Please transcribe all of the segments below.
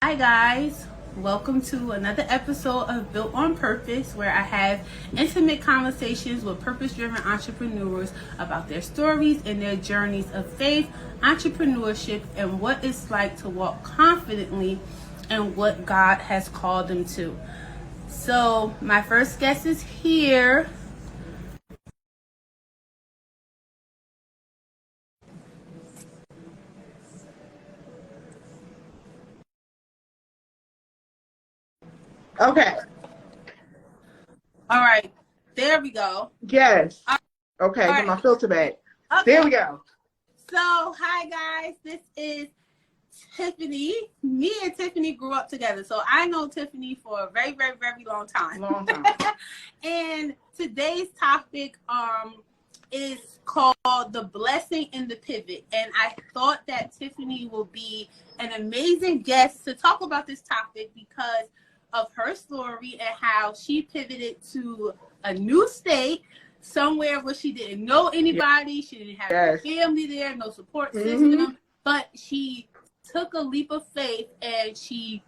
Hi guys, welcome to another episode of Built on Purpose, where I have intimate conversations with purpose-driven entrepreneurs about their stories and their journeys of faith, entrepreneurship, and what it's like to walk confidently in what God has called them to. So my first guest is here. Okay. All right, there we go. Yes. Okay, All get my right. filter back. Okay. There we go. So, hi guys, this is Tiffany. Me and Tiffany grew up together, so I know Tiffany for a very, very, very long time. Long time. And today's topic is called The Blessing in the Pivot. And I thought that Tiffany will be an amazing guest to talk about this topic because of her story and how she pivoted to a new state, somewhere where she didn't know anybody. She didn't have no family there, no support system, but she took a leap of faith and she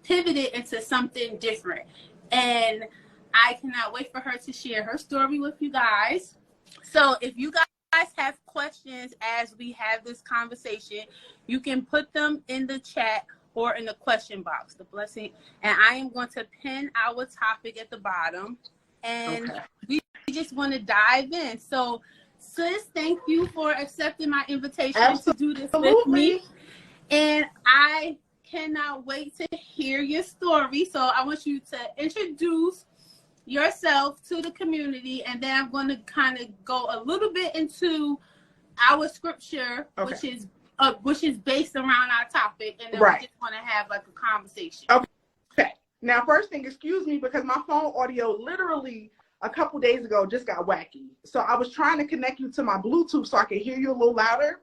pivoted into something different. And I cannot wait for her to share her story with you guys. So if you guys have questions as we have this conversation, you can put them in the chat or in the question box, the blessing. And I am going to pin our topic at the bottom. And we just want to dive in. So, sis, thank you for accepting my invitation to do this with me. And I cannot wait to hear your story. So I want you to introduce yourself to the community, and then I'm going to kind of go a little bit into our scripture, which is based around our topic, and then we just want to have like a conversation. Okay. Now, first thing, excuse me, because my phone audio literally a couple days ago just got wacky. So I was trying to connect you to my Bluetooth so I could hear you a little louder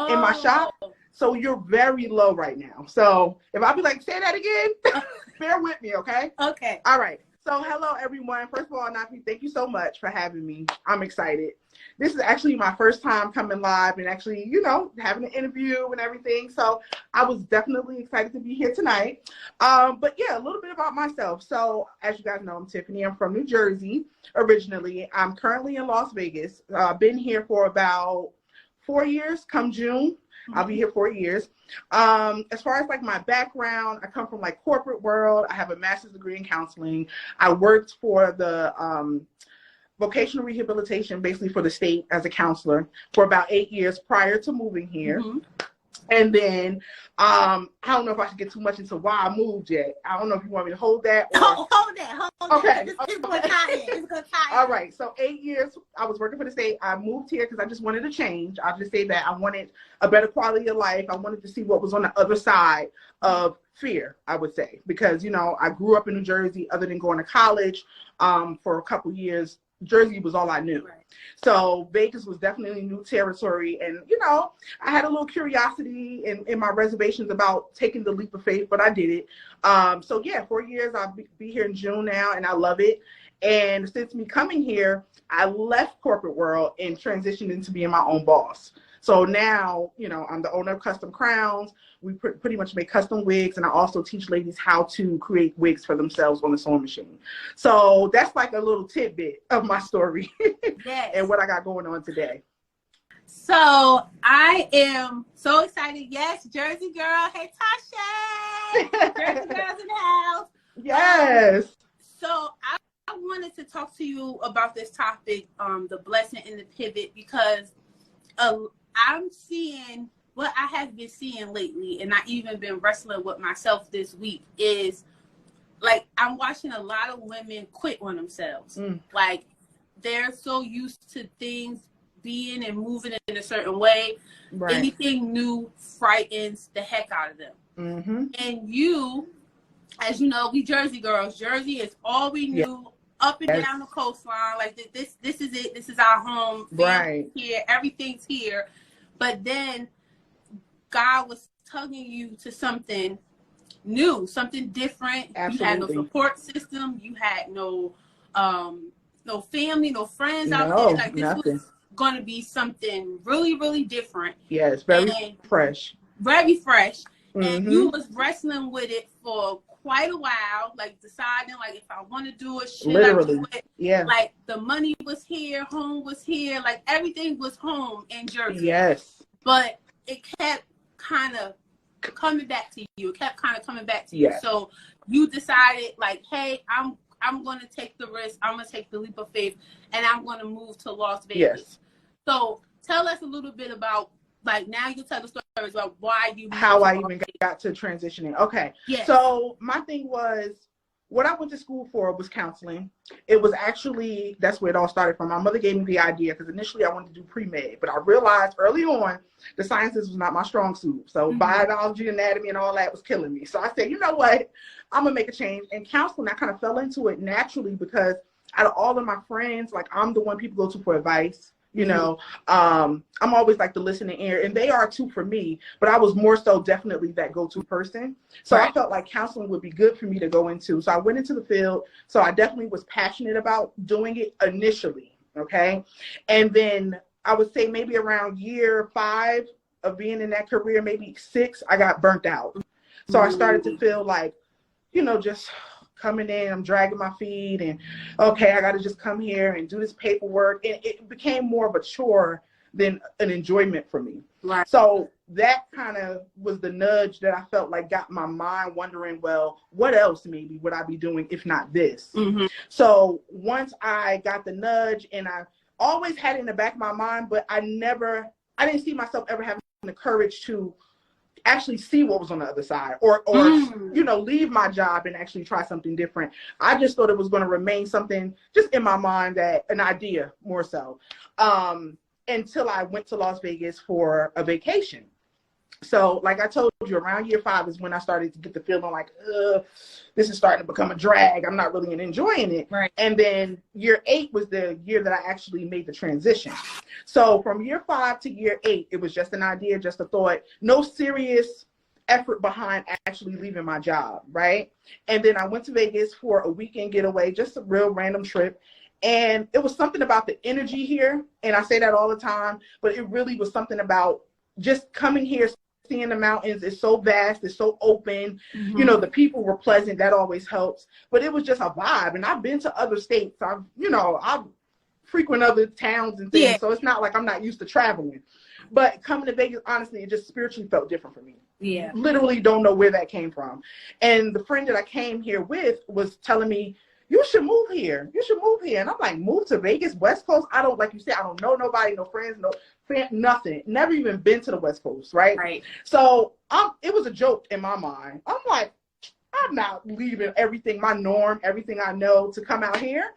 in my shop. So you're very low right now. So if I be like, say that again, bear with me, okay? Okay. All right. So hello, everyone. First of all, Nafi, thank you so much for having me. I'm excited. This is actually my first time coming live and actually, having an interview and everything. So I was definitely excited to be here tonight. But yeah, a little bit about myself. So as you guys know, I'm Tiffany. I'm from New Jersey originally. I'm currently in Las Vegas. Been here for about 4 years. Come June, I'll be here 4 years. As far as like my background, I come from like corporate world. I have a master's degree in counseling. I worked for the vocational rehabilitation, basically for the state as a counselor for about 8 years prior to moving here. And then I don't know if I should get too much into why I moved yet. I don't know if you want me to hold that. Or... Hold that. Okay. It's going to tie in. It's going to tie in. All right. So 8 years I was working for the state. I moved here because I just wanted to change. I'll just say that I wanted a better quality of life. I wanted to see what was on the other side of fear, I would say, because, I grew up in New Jersey. Other than going to college for a couple years, Jersey was all I knew. Right. So Vegas was definitely new territory. And, I had a little curiosity in my reservations about taking the leap of faith, but I did it. So yeah, 4 years, I'll be here in June now, and I love it. And since me coming here, I left corporate world and transitioned into being my own boss. So now, I'm the owner of Custom Crowns. We pretty much make custom wigs, and I also teach ladies how to create wigs for themselves on the sewing machine. So that's like a little tidbit of my story and what I got going on today. So I am so excited. Yes, Jersey girl. Hey, Tasha. Jersey girls in the house. Yes. So I wanted to talk to you about this topic, the blessing in the pivot, because I'm seeing what I have been seeing lately, and I even been wrestling with myself this week, is like I'm watching a lot of women quit on themselves. Like they're so used to things being and moving in a certain way. Right. Anything new frightens the heck out of them. And you, as you know, we Jersey girls. Jersey is all we knew. Up and down the coastline, like this is it. This is our home. Right here, everything's here. But then God was tugging you to something new, something different. Absolutely. You had no support system. You had no family, no friends out there. Like this was going to be something really, really different. Yes, very fresh. Very fresh. And you was wrestling with it for quite a while, like deciding like if I want to do it, should literally. I do it? Yeah. Like the money was here, home was here, like everything was home in Jersey. Yes. But it kept kind of coming back to you. It kept kind of coming back to you. Yes. So you decided like, hey, I'm going to take the risk. I'm going to take the leap of faith, and I'm going to move to Las Vegas. Yes. So tell us a little bit about, like, now you tell the stories about why you moved how I Las even Vegas. got to transitioning. Okay. Yes. So my thing was, what I went to school for was counseling. It was actually, that's where it all started from. My mother gave me the idea because initially I wanted to do pre-med, but I realized early on the sciences was not my strong suit. So biology, anatomy, and all that was killing me. So I said, you know what? I'm going to make a change. And counseling, I kind of fell into it naturally because out of all of my friends, like I'm the one people go to for advice. You know, I'm always like the listening ear, and they are too for me, but I was more so definitely that go-to person. So I felt like counseling would be good for me to go into. So I went into the field. So I definitely was passionate about doing it initially. Okay. And then I would say maybe around year 5 of being in that career, maybe 6, I got burnt out. So I started to feel like, you know, just coming in, I'm dragging my feet, and okay, I got to just come here and do this paperwork. And it became more of a chore than an enjoyment for me. Right. So that kind of was the nudge that I felt like got my mind wondering, well, what else maybe would I be doing if not this? So once I got the nudge, and I always had it in the back of my mind, but I didn't see myself ever having the courage to actually see what was on the other side, or you know, leave my job and actually try something different. I just thought it was going to remain something just in my mind, that an idea more so, until I went to Las Vegas for a vacation. So like I told you, around year 5 is when I started to get the feeling like, this is starting to become a drag. I'm not really enjoying it. Right. And then year 8 was the year that I actually made the transition. So from year 5 to year 8, it was just an idea, just a thought, no serious effort behind actually leaving my job. Right. And then I went to Vegas for a weekend getaway, just a real random trip. And it was something about the energy here. And I say that all the time, but it really was something about just coming here, seeing the mountains. It's so vast, it's so open. You know, the people were pleasant, that always helps. But it was just a vibe. And I've been to other states. I've frequent other towns and things. Yeah. So it's not like I'm not used to traveling. But coming to Vegas, honestly, it just spiritually felt different for me. Yeah. Literally don't know where that came from. And the friend that I came here with was telling me, you should move here. You should move here. And I'm like, move to Vegas, West Coast? I don't, like you said, I don't know nobody, no friends, nothing. Never even been to the West Coast, right? Right. So it was a joke in my mind. I'm like, I'm not leaving everything, my norm, everything I know to come out here.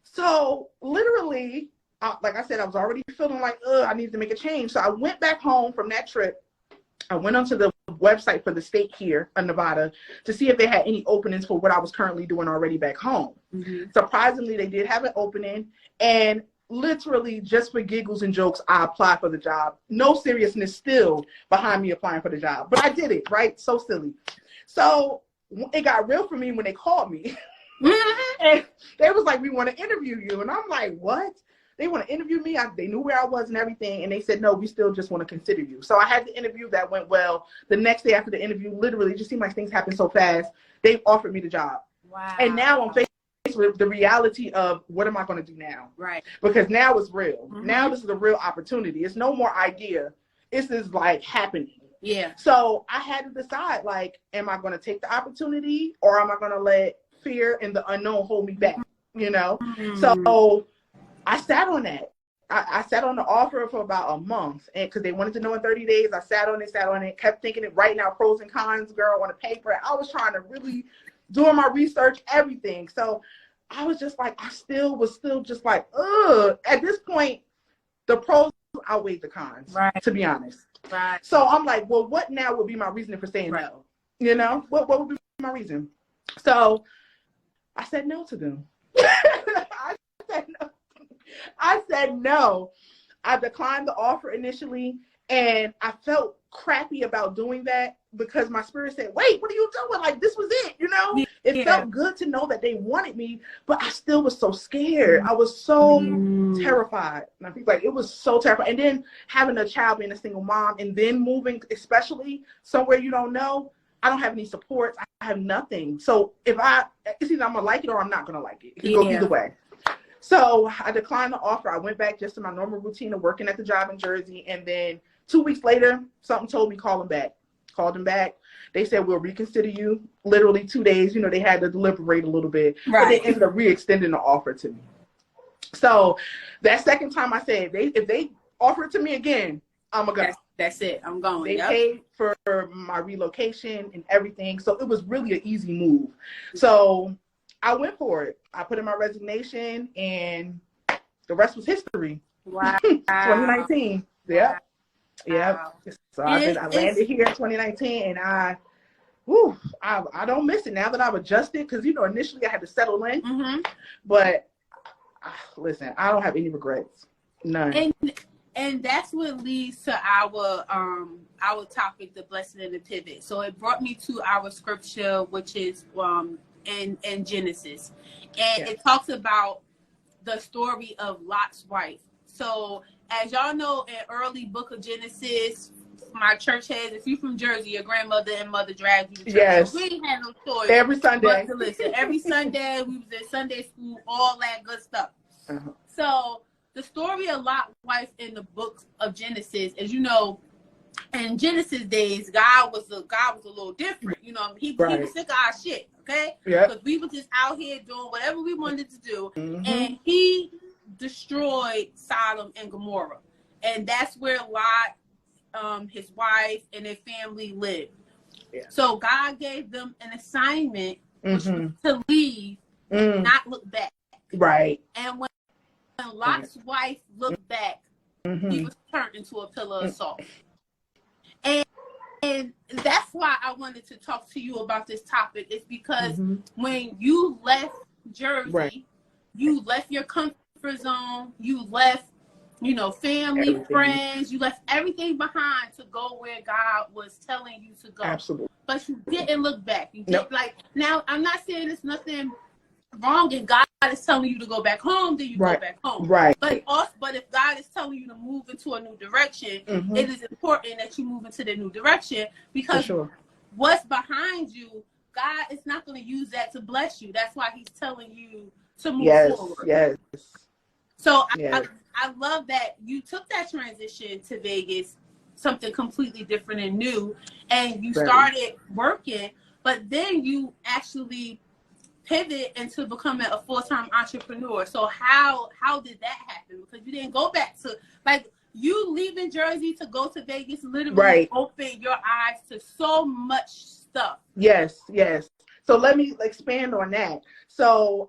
So literally, like I said, I was already feeling like, I needed to make a change. So I went back home from that trip. I went onto the website for the state here in Nevada to see if they had any openings for what I was currently doing already back home. Surprisingly, they did have an opening, and literally just for giggles and jokes, I applied for the job. No seriousness still behind me applying for the job, but I did it, right? So silly. So it got real for me when they called me. And they was like, we want to interview you. And I'm like, what? They want to interview me? They knew where I was and everything. And they said, no, we still just want to consider you. So I had the interview that went well. The next day after the interview, literally, it just seemed like things happened so fast. They offered me the job. Wow. And now I'm faced with the reality of, what am I going to do now? Right. Because now it's real. Now this is a real opportunity. It's no more idea. This is like happening. Yeah. So I had to decide, like, am I going to take the opportunity, or am I going to let fear and the unknown hold me back? You know? So I sat on that. I sat on the offer for about a month, and because they wanted to know in 30 days, I sat on it, kept thinking it, writing out pros and cons, girl, on a paper. I was trying to really doing my research, everything. So I was just like, was still just like, at this point, the pros outweighed the cons, right, to be honest. Right. So I'm like, well, what now would be my reasoning for saying no? You know, what would be my reason? So I said no to them. I said no. I declined the offer initially, And I felt crappy about doing that because my spirit said, wait, what are you doing? Like, this was it, you know? It felt good to know that they wanted me, but I still was so scared. I was so terrified. And I think, like, it was so terrifying. And then having a child, being a single mom, and then moving, especially somewhere you don't know, I don't have any supports. I have nothing. So it's either I'm going to like it or I'm not going to like it. It can go either way. So I declined the offer. I went back just to my normal routine of working at the job in Jersey. And then 2 weeks later, something told me, call him back. Called him back. They said, we'll reconsider you. Literally 2 days. You know, they had to deliberate a little bit. Right. But they ended up re-extending the offer to me. So that second time I said, if they offer it to me again, I'm going to go. That's it. I'm going. They paid for my relocation and everything. So it was really an easy move. So I went for it. I put in my resignation and the rest was history. Wow. 2019. Yeah. Wow. Yeah. So I landed here in 2019 and I don't miss it now that I've adjusted, because, you know, initially I had to settle in, but listen, I don't have any regrets. None. And that's what leads to our topic, the blessing and the pivot. So it brought me to our scripture, which is in Genesis, and it talks about the story of Lot's wife. So as y'all know, in early book of Genesis, my church has, if you're from Jersey, your grandmother and mother dragged you to church. Yes. So we ain't had no choice. Every Sunday. But to listen. Every Sunday, we was in Sunday school, all that good stuff. So the story of Lot's wife in the book of Genesis, as you know, in Genesis days, God was a little different. You know, he was sick of our shit, okay? Because we were just out here doing whatever we wanted to do, and he destroyed Sodom and Gomorrah, and that's where Lot, his wife, and their family lived. So God gave them an assignment, which was to leave, not look back. Right. And when Lot's wife looked back, he was turned into a pillar of salt. And that's why I wanted to talk to you about this topic, is because when you left Jersey, you left your comfort zone, you left, you know, family, friends, you left everything behind to go where God was telling you to go. Absolutely. But you didn't look back. You did, like, now I'm not saying there's nothing wrong if God is telling you to go back home, then you go back home. Right. But if God is telling you to move into a new direction, it is important that you move into the new direction, because what's behind you, God is not going to use that to bless you. That's why he's telling you to move forward. Yes. So I love that you took that transition to Vegas, something completely different and new, and you started working, but then you actually pivot into becoming a full-time entrepreneur. So how did that happen? Because you didn't go back to, like, you leaving Jersey to go to Vegas literally opened your eyes to so much stuff. Yes. So let me expand on that. So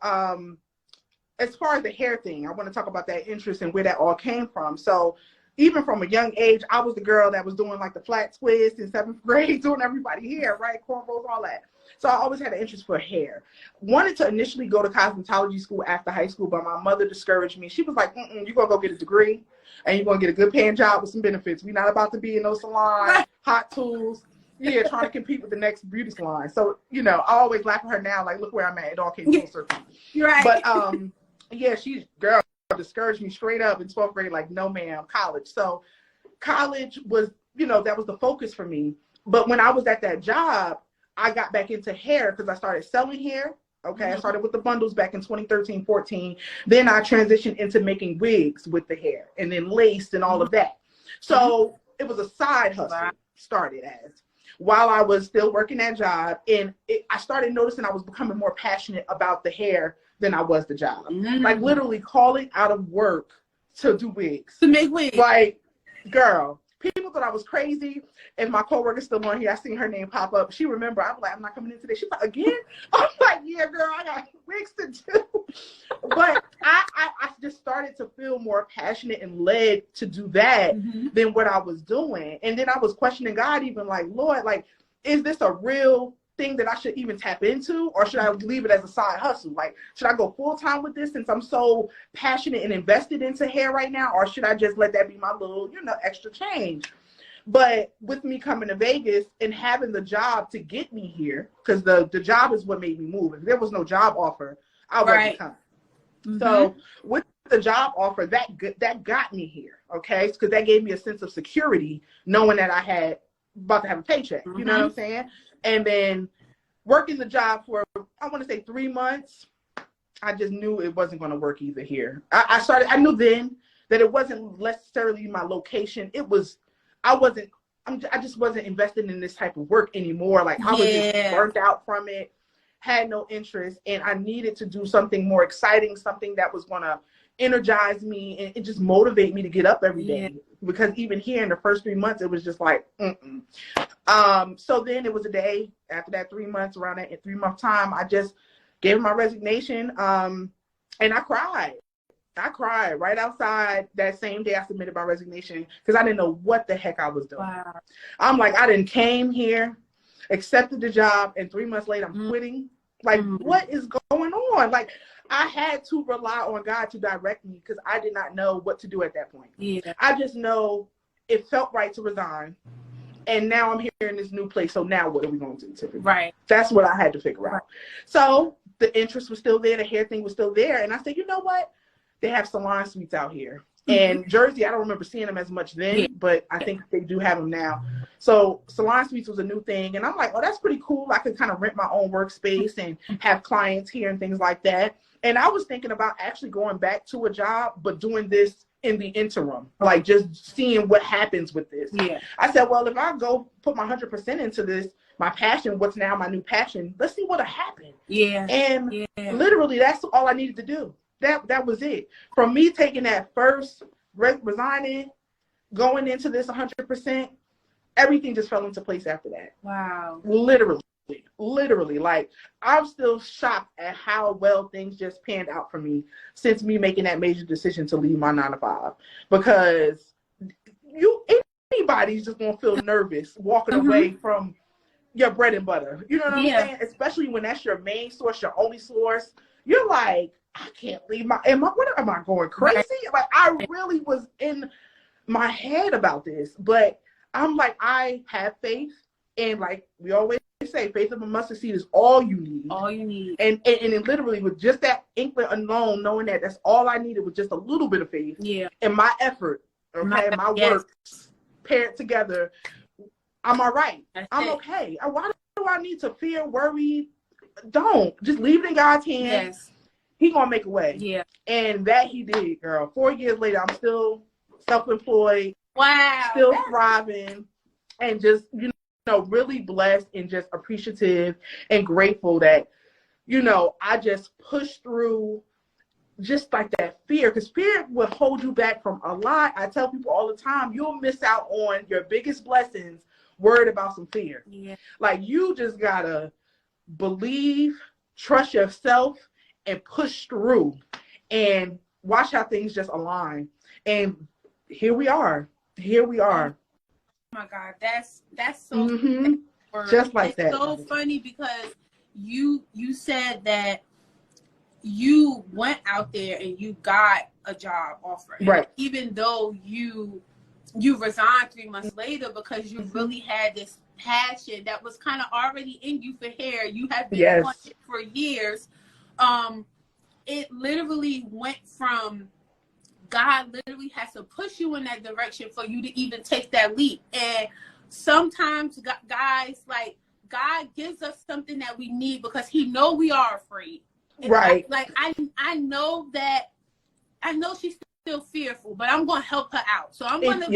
as far as the hair thing, I want to talk about that interest and where that all came from. So even from a young age, I was the girl that was doing like the flat twist in 7th grade, doing everybody hair, right? Cornrows, all that. So I always had an interest for hair. Wanted to initially go to cosmetology school after high school, but my mother discouraged me. She was like, you're going to go get a degree and you're going to get a good paying job with some benefits. We're not about to be in no salon, hot tools, trying to compete with the next beauty salon. So, you know, I always laugh at her now, like, look where I'm at. It all came full circle. Right. But, she's, girl, discouraged me straight up in 12th grade, like, no, ma'am, college. So college was, that was the focus for me. But when I was at that job, I got back into hair because I started selling hair. Okay. I started with the bundles back in 2013, 14. Then I transitioned into making wigs with the hair and then lace and all of that. So it was a side hustle, started as, while I was still working that job. And I started noticing I was becoming more passionate about the hair than I was the job. Like literally calling out of work to do wigs. To make wigs. Like, girl. People thought I was crazy, and my coworker's still on here. I seen her name pop up. She remember. I'm like, I'm not coming in today. She's like, again? I'm like, yeah, girl, I got wigs to do. But I just started to feel more passionate and led to do that than what I was doing. And then I was questioning God, even like, Lord, like, is this a real thing that I should even tap into, or should I leave it as a side hustle? Like, should I go full time with this since I'm so passionate and invested into hair right now, or should I just let that be my little, extra change? But with me coming to Vegas and having the job to get me here, because the job is what made me move. If there was no job offer, I wouldn't come. So with the job offer, that got me here, okay? Because that gave me a sense of security, knowing that I had about to have a paycheck. You know what I'm saying? And then working the job for, I want to say 3 months, I just knew it wasn't going to work either here. I knew then that it wasn't necessarily my location. I just wasn't invested in this type of work anymore. Like I was just burnt out from it, had no interest, and I needed to do something more exciting, something that was going to energize me and just motivate me to get up every day. Because even here in the first 3 months, it was just like, so then it was a day after that 3 months, around that 3-month time, I just gave my resignation, and I cried. I cried right outside that same day I submitted my resignation because I didn't know what the heck I was doing. Wow. I'm like, I didn't came here, accepted the job, and 3 months later I'm quitting. Like, what is going on? Like, I had to rely on God to direct me because I did not know what to do at that point. Yeah. I just know it felt right to resign. And now I'm here in this new place. So now what are we going to do, Tiffany? Right. That's what I had to figure out. So the interest was still there. The hair thing was still there. And I said, you know what? They have salon suites out here. And Jersey, I don't remember seeing them as much then, but I think they do have them now. So salon suites was a new thing. And I'm like, oh, that's pretty cool. I could kind of rent my own workspace and have clients here and things like that. And I was thinking about actually going back to a job, but doing this in the interim, like just seeing what happens with this. Yeah. I said, well, if I go put my 100% into this, my passion, what's now my new passion, let's see what'll happen. Yeah. And literally that's all I needed to do. That was it. From me taking that first resigning, going into this 100%, everything just fell into place after that. Wow. Literally. Like, I'm still shocked at how well things just panned out for me since me making that major decision to leave my 9-to-5. Because anybody's just gonna feel nervous walking away from your bread and butter. You know what I'm saying? Especially when that's your main source, your only source. You're like, I can't leave what am I going crazy? Right. Like, I really was in my head about this, but I'm like, I have faith, and like we always say, faith of a mustard seed is all you need. All you need. And it literally with just that inkling alone, knowing that that's all I needed was just a little bit of faith. Yeah. And my effort, my work paired together, I'm all right. I'm okay. Why do I need to fear, worry? Don't. Just leave it in God's hands. Yes. He gonna make a way. Yeah. And that he did, girl. 4 years later, I'm still self-employed. Wow. Still thriving, and just, really blessed and just appreciative and grateful that, I just pushed through just like that fear, because fear will hold you back from a lot. I tell people all the time, you'll miss out on your biggest blessings worried about some fear. Yeah. Like, you just gotta believe, trust yourself, and push through and watch how things just align. And here we are. Oh my God, that's so just like that. It's so funny because you said that you went out there and you got a job offer, right? Even though you resigned 3 months later, because you really had this passion that was kind of already in you for hair. You have been on it for years. It literally went from, God literally has to push you in that direction for you to even take that leap. And sometimes, guys, like, God gives us something that we need because he know we are afraid. And right. I know she's still fearful, but I'm going to help her out. So I'm going to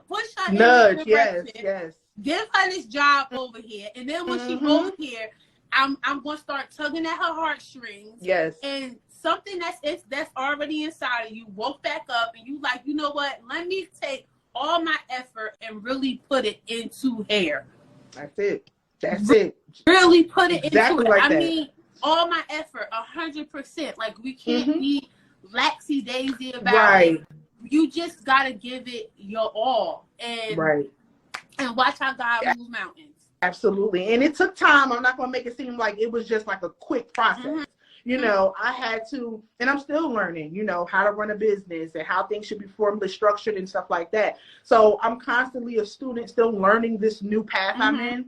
push her in this direction. Yes. Give her this job over here. And then when she goes here, I'm going to start tugging at her heartstrings. Yes. And something that's already inside of you woke back up, and you like, you know what? Let me take all my effort and really put it into hair. That's it. Really put it into it. I mean, all my effort, 100%. Like, we can't be laxy-daisy about it. You just got to give it your all. And watch how God moves mountains. Absolutely. And it took time. I'm not going to make it seem like it was just like a quick process. You know, I had to, and I'm still learning, you know, how to run a business and how things should be formally structured and stuff like that. So I'm constantly a student, still learning this new path I'm in.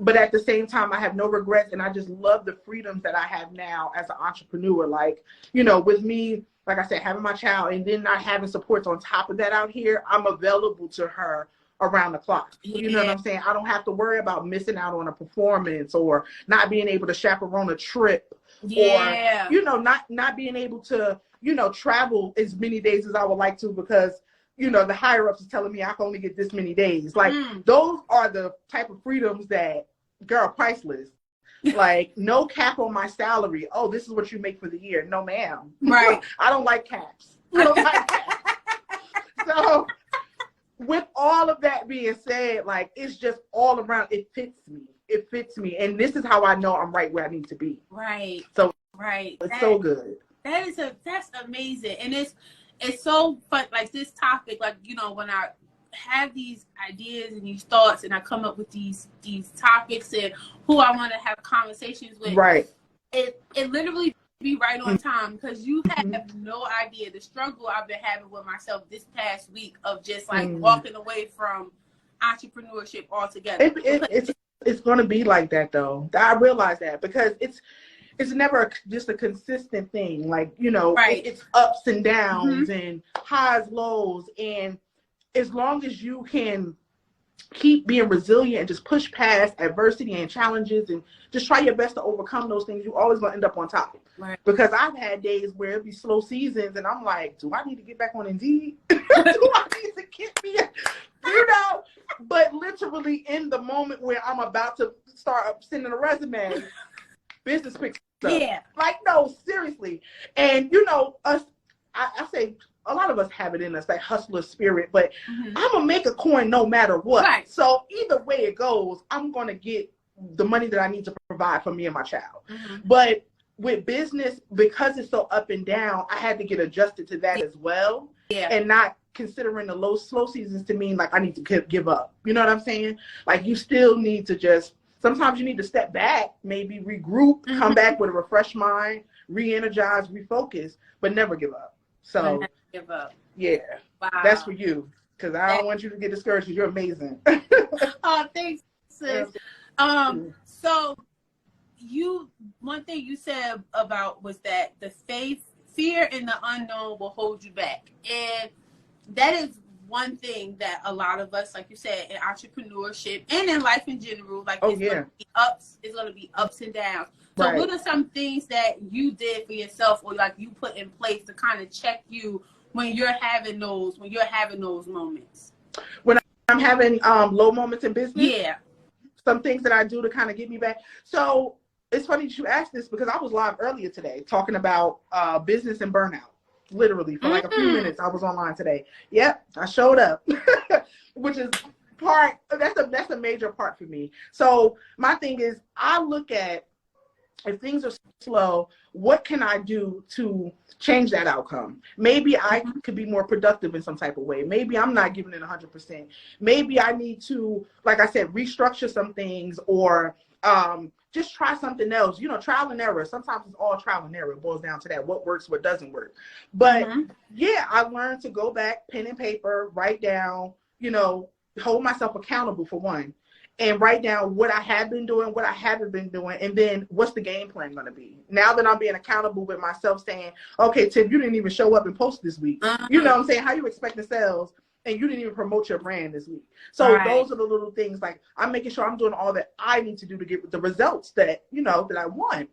But at the same time, I have no regrets, and I just love the freedoms that I have now as an entrepreneur. Like, you know, with me, like I said, having my child and then not having supports on top of that out here, I'm available to her around the clock. You know what I'm saying? I don't have to worry about missing out on a performance or not being able to chaperone a trip or, you know, not being able to, you know, travel as many days as I would like to because, you know, the higher ups is telling me I can only get this many days. Like, those are the type of freedoms that, girl, priceless. Like, no cap on my salary. Oh, this is what you make for the year. No, ma'am. Right. I don't like caps. I don't like caps. So, with all of that being said, like, it's just all around. It fits me. It fits me. And this is how I know I'm right where I need to be. Right. So, it's so good. That's amazing. And it's so fun. Like, this topic, like, you know, when I have these ideas and these thoughts and I come up with these topics and who I want to have conversations with. Right. It literally be right on time because you have no idea the struggle I've been having with myself this past week of just like walking away from entrepreneurship altogether. It's going to be like that though. I realize that because it's never just a consistent thing. Like, you know, it's ups and downs and highs, lows. And as long as you can keep being resilient and just push past adversity and challenges and just try your best to overcome those things, you're always going to end up on top. Right. Because I've had days where it'd be slow seasons and I'm like, do I need to get back on Indeed? Do I need to get me, you know? But literally in the moment where I'm about to start sending a resume, business picks up. Yeah. Like, no, seriously. And, you know, I say, a lot of us have it in us, that hustler spirit, but I'm going to make a coin no matter what. Right. So either way it goes, I'm going to get the money that I need to provide for me and my child. But with business, because it's so up and down, I had to get adjusted to that as well. Yeah. And not considering the slow seasons to mean like I need to give up. You know what I'm saying? Like, you still need to sometimes you need to step back, maybe regroup, come back with a refreshed mind, re-energize, refocus, but never give up. So give up. Yeah. Wow. That's for you. Because I don't want you to get discouraged because you're amazing. Oh, thanks, sis. So one thing you said about was that the fear in the unknown will hold you back. And that is one thing that a lot of us, like you said, in entrepreneurship and in life in general, like it's going to be ups and downs. So what are some things that you did for yourself or like you put in place to kind of check you when you're having those moments? When I'm having low moments in business? Yeah. Some things that I do to kind of get me back. So it's funny that you asked this because I was live earlier today talking about business and burnout. Literally for like a few minutes I was online today. Yep, I showed up. Which is that's a major part for me. So my thing is I look at if things are slow, what can I do to change that outcome? Maybe I could be more productive in some type of way. Maybe I'm not giving it 100%. Maybe I need to, like I said, restructure some things or just try something else. You know, trial and error. Sometimes it's all trial and error. It boils down to that. What works, what doesn't work. But yeah, I learned to go back, pen and paper, write down, you know, hold myself accountable for one. And write down what I have been doing, what I haven't been doing, and then what's the game plan going to be? Now that I'm being accountable with myself saying, okay, Tiff, you didn't even show up and post this week. You know what I'm saying? How you expect the sales and you didn't even promote your brand this week? So those are the little things, like I'm making sure I'm doing all that I need to do to get the results that, you know, that I want.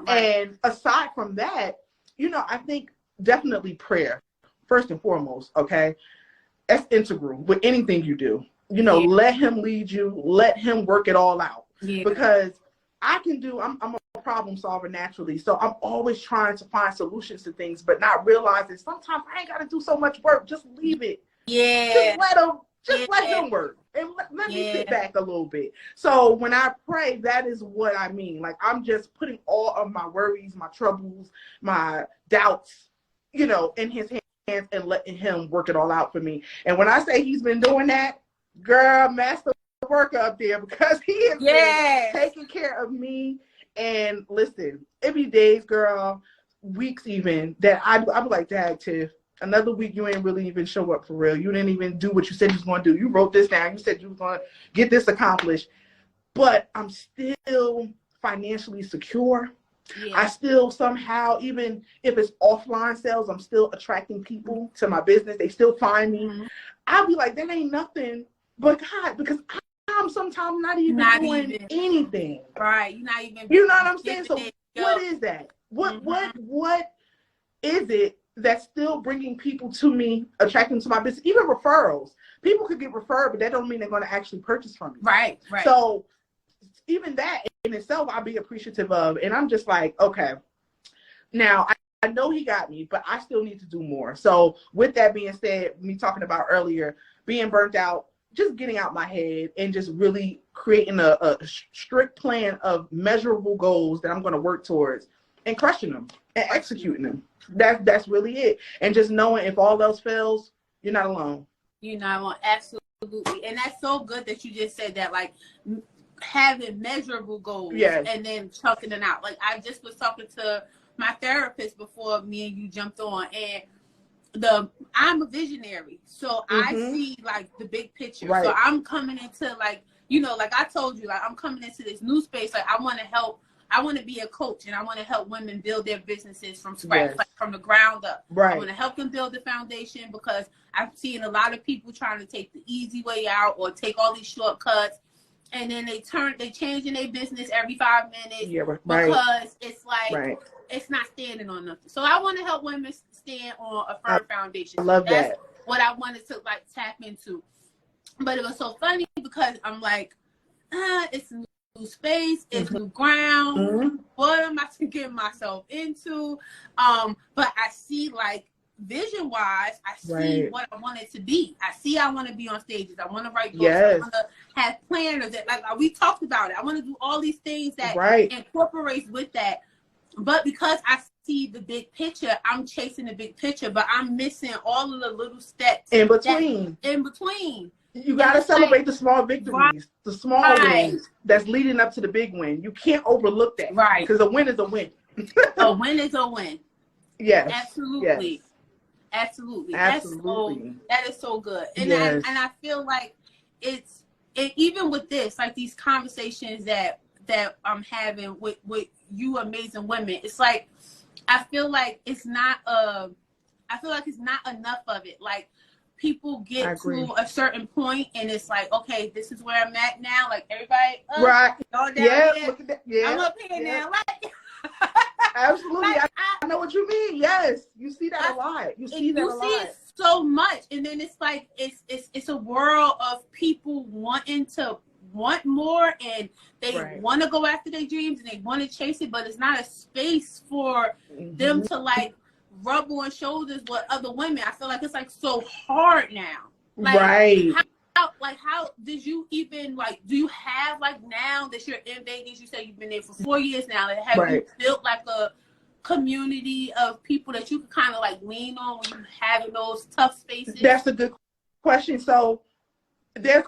And aside from that, you know, I think definitely prayer, first and foremost, okay? That's integral with anything you do. You know, let him lead you. Let him work it all out. Yeah. Because I'm a problem solver naturally. So I'm always trying to find solutions to things, but not realizing sometimes I ain't got to do so much work. Just leave it. Yeah. Just let him work. And let me sit back a little bit. So when I pray, that is what I mean. Like, I'm just putting all of my worries, my troubles, my doubts, you know, in his hands and letting him work it all out for me. And when I say he's been doing that, girl, master worker up there, because he has been taking care of me And listen, it be days, girl, weeks even, that I'm like, Dad, Tiff, another week you ain't really even show up for real. You didn't even do what you said you was going to do. You wrote this down. You said you was going to get this accomplished. But I'm still financially secure. Yeah. I still somehow, even if it's offline sales, I'm still attracting people to my business. They still find me. Mm-hmm. I'll be like, that ain't nothing but God, because I'm sometimes not even doing anything. Right. You're not even. You know what I'm saying? So what is that? What is it that's still bringing people to me, attracting them to my business? Even referrals. People could get referred, but that don't mean they're going to actually purchase from me. Right. Right. So even that in itself, I'll be appreciative of. And I'm just like, okay, now I know he got me, but I still need to do more. So with that being said, me talking about earlier, being burnt out, just getting out my head and just really creating a strict plan of measurable goals that I'm going to work towards and crushing them and executing them. That's really it. And just knowing if all else fails, you're not alone. You're not alone. Absolutely. And that's so good that you just said that, like having measurable goals. Yes. And then chunking it out. Like I just was talking to my therapist before me and you jumped on, and I'm a visionary, so I see like the big picture. Right. So I'm coming into like, you know, like I told you, like I'm coming into this new space. Like I want to help. I want to be a coach, and I want to help women build their businesses from scratch, like from the ground up. Right. I want to help them build the foundation, because I'm seeing a lot of people trying to take the easy way out or take all these shortcuts, and then they changing their business every 5 minutes because it's like it's not standing on nothing. So I want to help women stand on a firm foundation. I love That's that. what I wanted to like tap into. But it was so funny because I'm like, it's new space, it's new ground. What am I to get myself into? But I see like vision wise, I see what I want it to be. I see I want to be on stages. I want to write books. I want to have planners that like we talked about it. I want to do all these things that incorporates with that. But because I see the big picture, I'm chasing the big picture, but I'm missing all of the little steps in between. You got to celebrate the small victories, the small wins that's leading up to the big win. You can't overlook that. Right. Because a win is a win. A win is a win. Yes. Absolutely. Yes. Absolutely. That is so good. And I feel like it's even with this, like these conversations that I'm having with you amazing women, it's like I feel like it's not enough of it. Like people get to a certain point and it's like, okay, this is where I'm at now. Like everybody down here. Look at that. I'm up here now. Like absolutely. Like, I know what you mean. Yes. You see that a lot. You see it so much. And then it's like it's a world of people wanting to want more, and they want to go after their dreams and they want to chase it, but it's not a space for them to like rub on shoulders with other women. I feel like it's like so hard now. Like, how did you even like? Do you have like now that you're in Vegas? You said you've been there for 4 years now. Have you built like a community of people that you can kind of like lean on when you having those tough spaces? That's a good question. So there's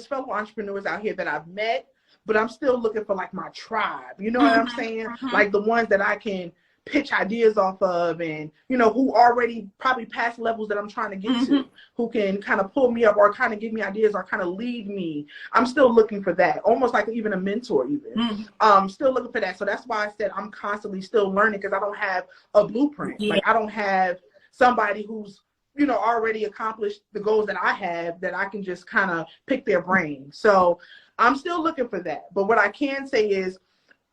fellow entrepreneurs out here that I've met, but I'm still looking for like my tribe. You know what I'm saying? Like the ones that I can pitch ideas off of, and you know, who already probably past levels that I'm trying to get to, who can kind of pull me up or kind of give me ideas or kind of lead me. I'm still looking for that, almost like even a mentor even. Still looking for that. So that's why I said I'm constantly still learning, because I don't have a blueprint. Like I don't have somebody who's, you know, already accomplished the goals that I have that I can just kind of pick their brain. So I'm still looking for that. But what I can say is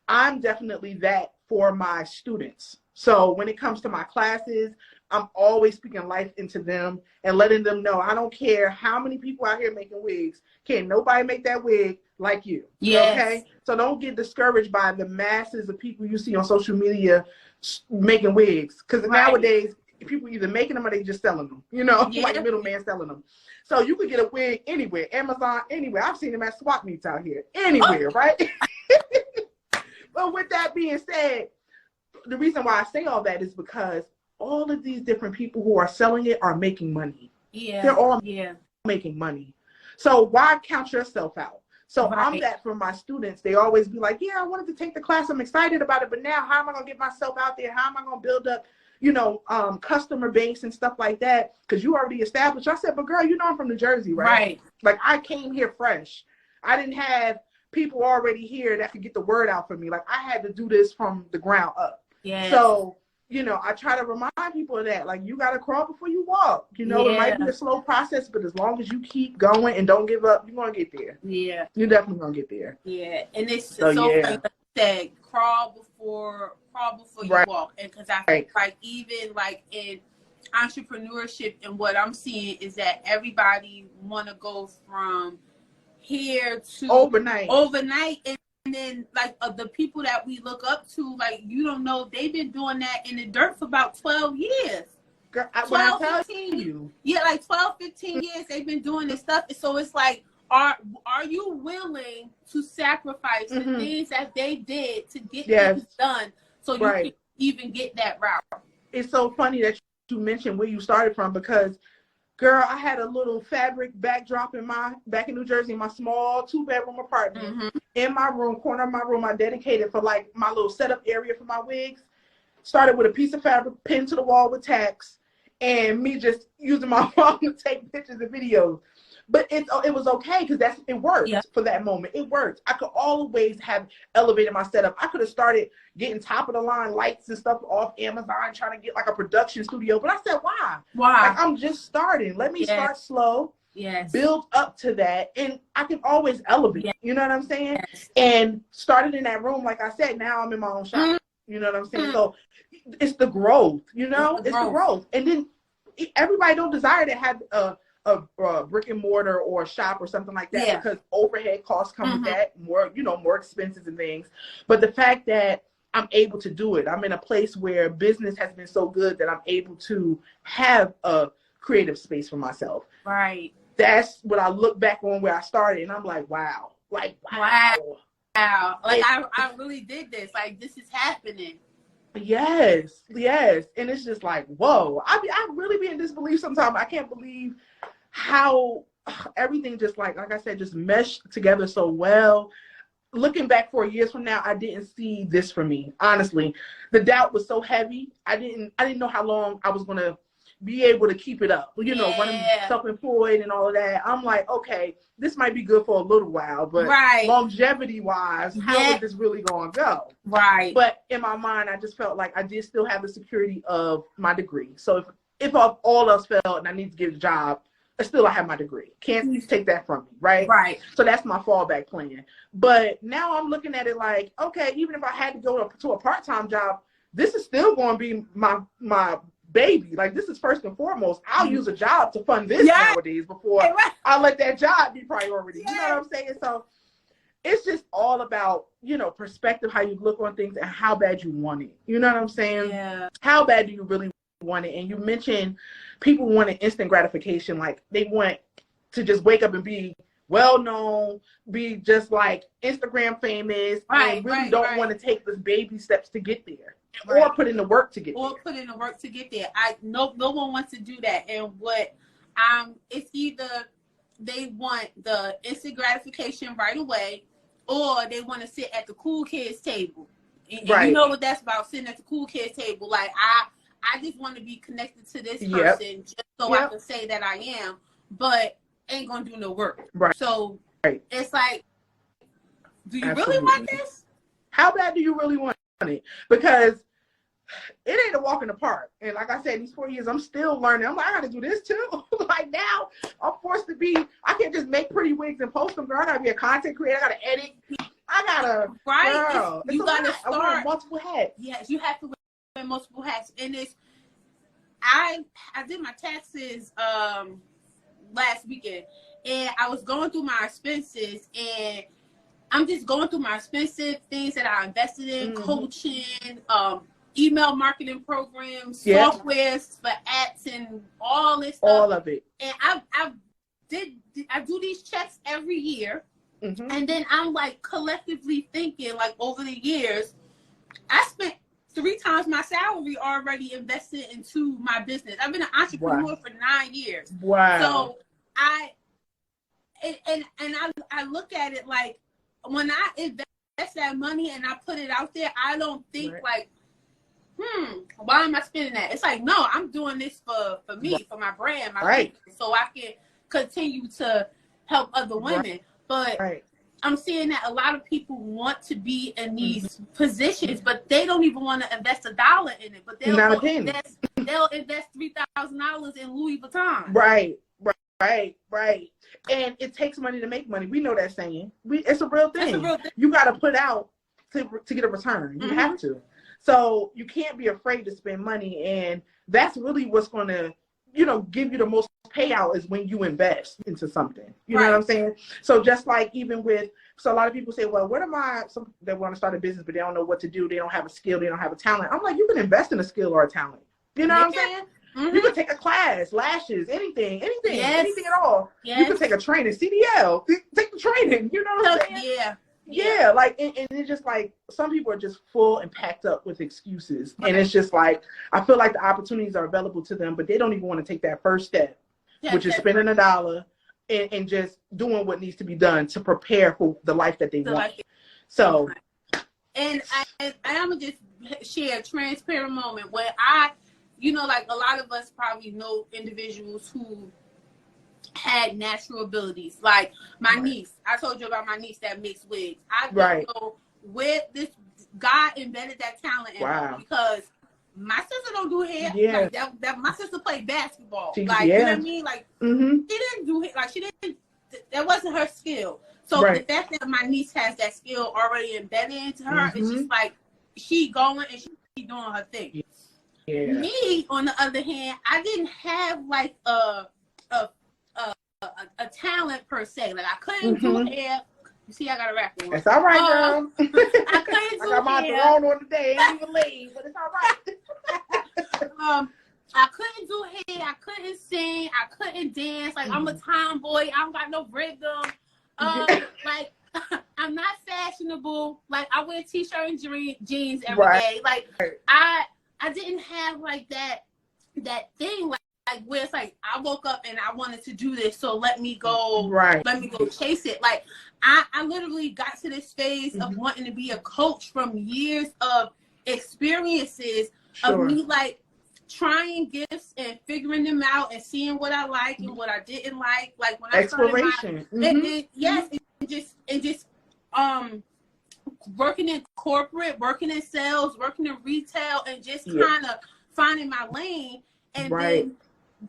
I'm definitely that for my students. So when it comes to my classes, I'm always speaking life into them and letting them know I don't care how many people out here making wigs. Can't nobody make that wig like you. Yes. Okay? So don't get discouraged by the masses of people you see on social media making wigs. Because nowadays, people either making them or they just selling them, you know, like a middleman selling them. So you could get a wig anywhere, Amazon, anywhere. I've seen them at swap meets out here, anywhere, right? But with that being said, the reason why I say all that is because all of these different people who are selling it are making money. Yeah. They're all making money. So why count yourself out? So I'm that for my students. They always be like, yeah, I wanted to take the class. I'm excited about it. But now how am I going to get myself out there? How am I going to build up, customer base and stuff like that? Because you already established. I said, but girl, I'm from New Jersey, right? Right. Like I came here fresh. I didn't have people already here that could get the word out for me. Like I had to do this from the ground up. Yeah. So, I try to remind people of that. Like you got to crawl before you walk. It might be a slow process, but as long as you keep going and don't give up, you're going to get there. Yeah. You're definitely going to get there. Yeah. And it's so funny like you said, crawl before you walk. And because I feel like even like in entrepreneurship and what I'm seeing is that everybody want to go from here to overnight. And then, like, the people that we look up to, like, you don't know, they've been doing that in the dirt for about 12 years. Girl, 12, 15. Yeah, like 12, 15 years they've been doing this stuff. So it's like, are you willing to sacrifice the things that they did to get things done so you can even get that route? It's so funny that you mentioned where you started from because, girl, I had a little fabric backdrop back in New Jersey, in my small 2-bedroom apartment. In my room, corner of my room, I dedicated for like my little setup area for my wigs. Started with a piece of fabric pinned to the wall with tacks and me just using my phone to take pictures and videos. But it was okay because it worked for that moment. It worked. I could always have elevated my setup. I could have started getting top of the line lights and stuff off Amazon, trying to get like a production studio. But I said, why? Like I'm just starting. Let me start slow. Build up to that, and I can always elevate. You know what I'm saying? And started in that room, like I said. Now I'm in my own shop. You know what I'm saying? So it's the growth. It's the growth. And then everybody don't desire to have a brick and mortar or a shop or something like that because overhead costs come with that, more expenses and things. But the fact that I'm able to do it, I'm in a place where business has been so good that I'm able to have a creative space for myself. Right. That's what I look back on where I started, and I'm like, wow. Like, wow. Like, I really did this. Like, this is happening. Yes. And it's just like, whoa. I really be in disbelief sometimes. I can't believe how everything just like I said, just meshed together so well. Looking back 4 years from now, I didn't see this for me. Honestly, the doubt was so heavy. I didn't know how long I was going to be able to keep it up, running self-employed and all of that. I'm like, okay, this might be good for a little while, but longevity wise, how is this really going to go? Right. But in my mind, I just felt like I did still have the security of my degree. So if all else failed and I need to get a job, still I have my degree. Can't take that from me, right? Right. So that's my fallback plan. But now I'm looking at it like, okay, even if I had to go to a part-time job, this is still going to be my baby. Like, this is first and foremost. I'll use a job to fund this nowadays before I let that job be priority. You know what I'm saying? So it's just all about, perspective, how you look on things and how bad you want it. You know what I'm saying? Yeah. How bad do you really want it? And you mentioned people want an instant gratification. Like, they want to just wake up and be well-known, be just like Instagram famous, and really don't want to take those baby steps to get there. Or put in the work to get there. No one wants to do that. And it's either they want the instant gratification right away, or they want to sit at the cool kids table. And you know what that's about, sitting at the cool kids table. Like, I just want to be connected to this person just so I can say that I am, but ain't gonna do no work. Right. So it's like, do you really want this? How bad do you really want it? Because it ain't a walk in the park. And like I said, these 4 years, I'm still learning. I'm like, I got to do this too. Like, now I'm forced to I can't just make pretty wigs and post them, girl. I got to be a content creator. I got to edit. I got to, girl. You got to start. I wear multiple hats. Yes, you have to wear multiple hats. And I did my taxes last weekend, and I was going through my expenses, and I'm just going through my expensive things that I invested in, coaching, email marketing programs, softwares for ads, and all this stuff. All of it. And I do these checks every year, and then I'm like collectively thinking, like, over the years, I spent 3 times my salary already invested into my business. I've been an entrepreneur for 9 years. Wow. So I look at it like when I invest that money and I put it out there, I don't think like, why am I spending that? It's like, no, I'm doing this for me, for my brand, my business, so I can continue to help other women. But I'm seeing that a lot of people want to be in these positions, but they don't even want to invest $1 in it. But they'll invest $3,000 in Louis Vuitton. Right. And it takes money to make money. We know that saying. It's a real thing. You got to put out to get a return. You have to. So you can't be afraid to spend money, and that's really what's going to, give you the most payout is when you invest into something. You know what I'm saying? So just like so a lot of people say, well, they want to start a business, but they don't know what to do. They don't have a skill. They don't have a talent. I'm like, you can invest in a skill or a talent. You know what I'm saying? You can take a class, lashes, anything at all. You can take a training, CDL, take the training. You know what I'm saying? Yeah, like, and it's just like some people are just full and packed up with excuses. And it's just like, I feel like the opportunities are available to them, but they don't even want to take that first step, which is spending $1 and just doing what needs to be done to prepare for the life that they want. So, and I'm going to just share a transparent moment where like a lot of us probably know individuals who had natural abilities. Like my niece, I told you about my niece that makes wigs. I don't know where this God embedded that talent in her, because my sister don't do hair. Like that my sister played basketball. You know what I mean? Like she didn't do hair. Like that wasn't her skill. So the fact that my niece has that skill already embedded into her, it's just like she going and she doing her thing. Me, on the other hand, I didn't have like a talent per se. Like I couldn't do hair. You see, I got a rap on. It's all right, girl. I couldn't do I got my throne on today. I ain't even leave, but it's all right. I couldn't do hair. I couldn't sing. I couldn't dance. Like I'm a tomboy. I don't got no rhythm. Like I'm not fashionable. Like I wear t-shirt and jeans every day. Like I didn't have like that thing like where it's like I woke up and I wanted to do this, so let me go chase it. Like I literally got to this phase of wanting to be a coach from years of experiences of me like trying gifts and figuring them out and seeing what I like and what I didn't like. Like when I started and just working in corporate, working in sales, working in retail, and just kind of finding my lane. And then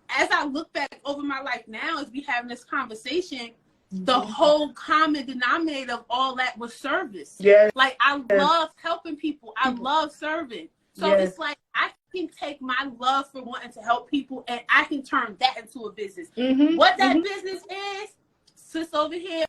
as I look back over my life now, as we having this conversation, the whole common denominator of all that was service. Like I love helping people. I love serving. So it's like I can take my love for wanting to help people and I can turn that into a business. What that business is, sis over here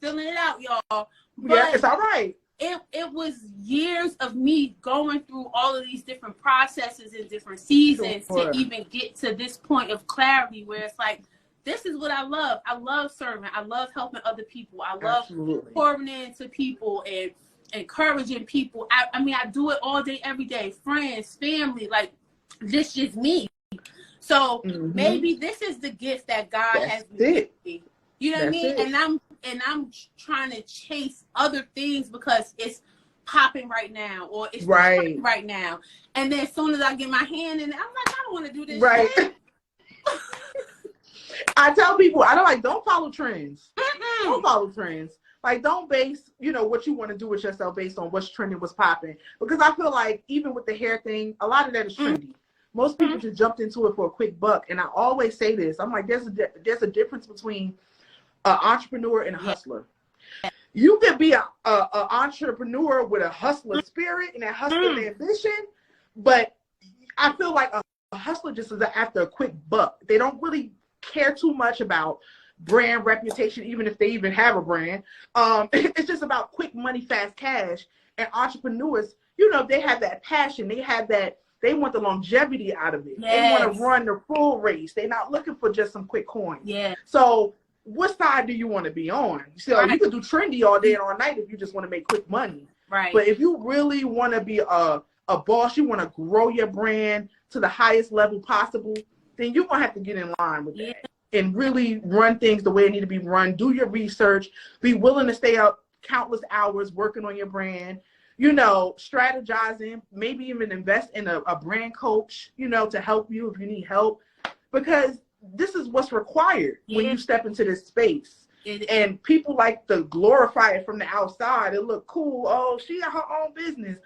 filling it out, y'all. But it's all right. It was years of me going through all of these different processes and different seasons to even get to this point of clarity where it's like, this is what I love. I love serving. I love helping other people. I love pouring into people and encouraging people. I mean, I do it all day, every day. Friends, family, like this is me. So maybe this is the gift that God has given me. You know what I mean? And I'm trying to chase other things because it's popping right now or it's right now. And then as soon as I get my hand in it, I'm like, I don't want to do this shit. I tell people, don't follow trends. Don't follow trends. Like, don't base, what you want to do with yourself based on what's trending, what's popping. Because I feel like even with the hair thing, a lot of that is trendy. Most people just jumped into it for a quick buck. And I always say this. I'm like, there's a difference between an entrepreneur and a hustler. You could be an entrepreneur with a hustler spirit and a hustler ambition, but I feel like a hustler just is after a quick buck. They don't really care too much about brand reputation, even if they even have a brand. It's just about quick money, fast cash. And entrepreneurs, they have that passion. They have that. They want the longevity out of it. They want to run the full race. They're not looking for just some quick coins. So what side do you want to be on? So you could do trendy all day and all night if you just want to make quick money. But if you really want to be a boss, you want to grow your brand to the highest level possible, then you're going to have to get in line with that. and really run things the way it need to be run. Do your research. Be willing to stay up countless hours working on your brand. Strategizing, maybe even invest in a brand coach, to help you if you need help, because this is what's required when you step into this space. And people like to glorify it from the outside. It look cool. Oh, she got her own business.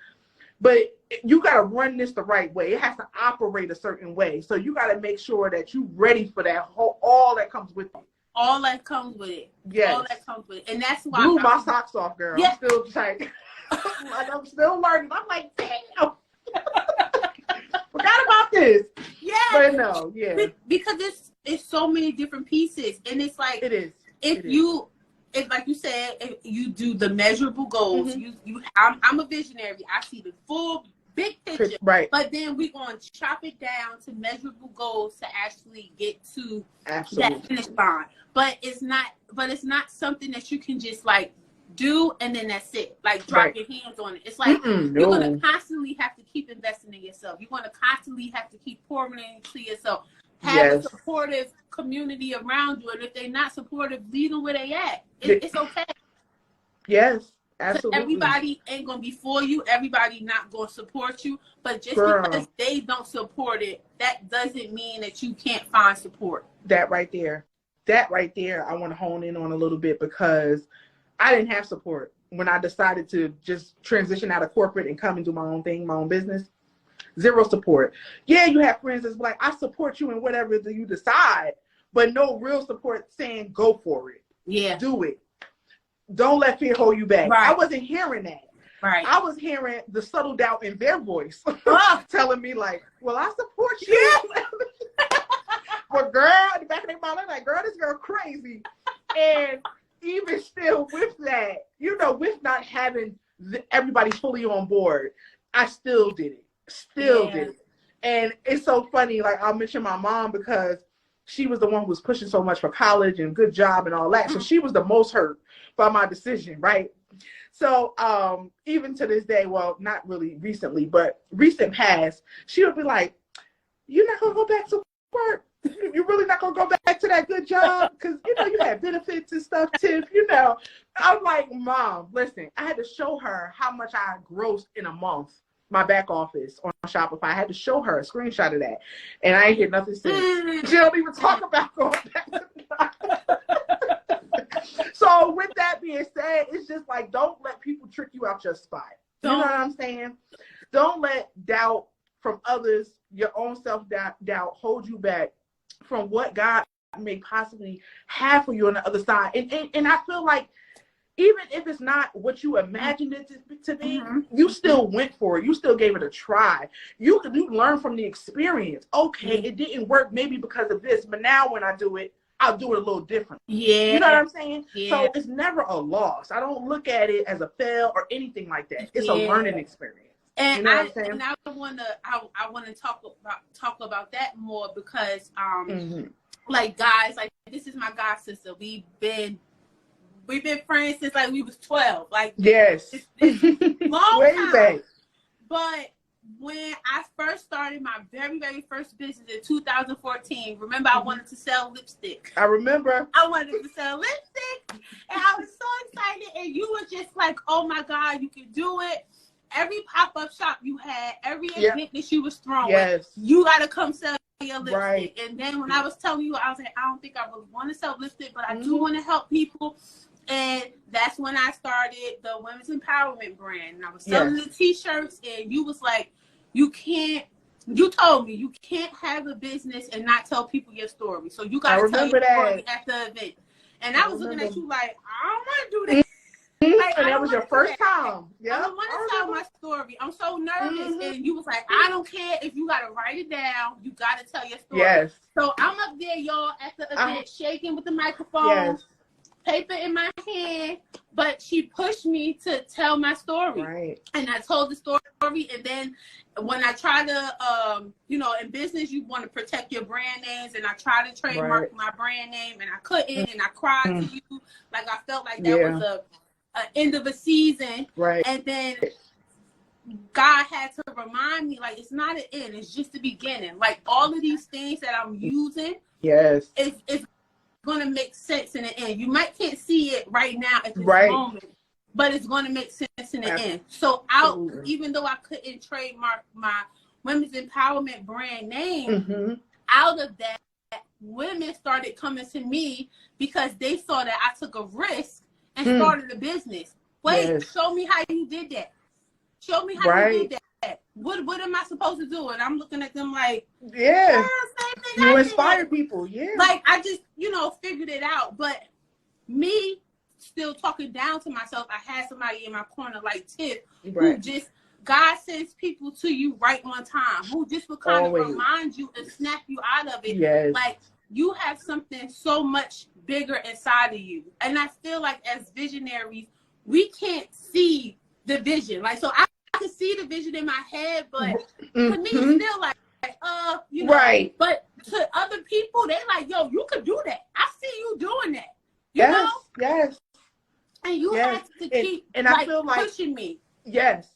But you got to run this the right way. It has to operate a certain way. So you got to make sure that you're ready for that all that comes with it. All that comes with it. Yes. All that comes with it. And that's why blew my socks off, girl. Yeah. I'm still like I'm still learning. I'm like, damn. Forgot about this. Yeah. But no, yeah. Because it's so many different pieces. And it's like it is. If like you said, if you do the measurable goals, I'm a visionary. I see the full big picture. Right. But then we're going to chop it down to measurable goals to actually get to that finish line. But it's not something that you can just like do and then that's it. Like drop your hands on it. It's like you're gonna constantly have to keep investing in yourself. You're gonna constantly have to keep pouring into yourself. Have a supportive community around you, and if they're not supportive, leave them where they at. It's okay. Yes, absolutely. Everybody ain't gonna be for you. Everybody not gonna support you. But just because they don't support it, that doesn't mean that you can't find support. That right there, I want to hone in on a little bit, because I didn't have support when I decided to just transition out of corporate and come and do my own thing, my own business. Zero support. Yeah, you have friends that's like, I support you in whatever you decide, but no real support saying go for it. Yeah. Do it. Don't let fear hold you back. Right. I wasn't hearing that. Right. I was hearing the subtle doubt in their voice telling me like, well, I support you. Yeah. But girl, in the back of their mind, I'm like, girl, this girl crazy. And even still with that, with not having everybody fully on board, I still did it. Did it. And it's so funny, like I'll mention my mom, because she was the one who was pushing so much for college and good job and all that. So she was the most hurt by my decision, right? So even to this day, well, not really recently, but recent past, she would be like, you're not going to go back to work? You're really not going to go back to that good job? Because, you had benefits and stuff, Tiff, I'm like, Mom, listen, I had to show her how much I grossed in a month. My back office on Shopify. I had to show her a screenshot of that. And I ain't hear nothing since. She don't even talk about going back to So with that being said, it's just like, don't let people trick you out your spot. You know what I'm saying? Don't let doubt from others, your own self-doubt hold you back from what God may possibly have for you on the other side. And I feel like, even if it's not what you imagined it to be, you still went for it. You still gave it a try. You learn from the experience. Okay, it didn't work maybe because of this, but now when I do it, I'll do it a little different. Yeah. You know what I'm saying? Yeah. So it's never a loss. I don't look at it as a fail or anything like that. It's a learning experience. And you know what I'm saying? And I wanna talk about that more, because like guys, like this is my god sister. We've been friends since like we was 12. Like yes, it's long way time. back. But when I first started my very, very first business in 2014, remember I wanted to sell lipstick. I remember. I wanted to sell lipstick, and I was so excited. And you were just like, "Oh my God, you can do it!" Every pop-up shop you had, every event that you was throwing, you gotta come sell your lipstick. Right. And then when I was telling you, I was like, I don't think I really want to sell lipstick, but I do want to help people. And that's when I started the women's empowerment brand. And I was selling the t-shirts, and you was like, you told me you can't have a business and not tell people your story. So you got to tell your story at the event. And I was looking at you like, I don't want to do that. Like, and that was your first time. Yeah. I don't want to tell my story. I'm so nervous. And you was like, I don't care if you got to write it down. You got to tell your story. Yes. So I'm up there, y'all, at the event, shaking with the microphone, paper in my hand. But she pushed me to tell my story. Right. And I told the story. And then when I try to, in business, you want to protect your brand names. And I tried to trademark my brand name, and I couldn't. And I cried to you. Like, I felt like that was a end of a season. Right. And then God had to remind me, like, it's not an end. It's just the beginning. Like, all of these things that I'm using. Yes. It's going to make sense in the end. You might can't see it right now at this moment, but it's going to make sense in the end. So even though I couldn't trademark my women's empowerment brand name, out of that, women started coming to me because they saw that I took a risk and started a business. Wait, show me how you did that. Show me how you did that. What am I supposed to do? And I'm looking at them like, same thing you inspire people. Like, I just, figured it out. But me still talking down to myself, I had somebody in my corner like Tiff, who just, God sends people to you right on time, who just will kind of remind you and snap you out of it. Like, you have something so much bigger inside of you. And I feel like as visionaries, we can't see the vision. Like, so I can see the vision in my head, but to me, it's still like, but to other people, they like, yo, you could do that. I see you doing that. You know? Yes. And you have to keep I feel like pushing me. Yes.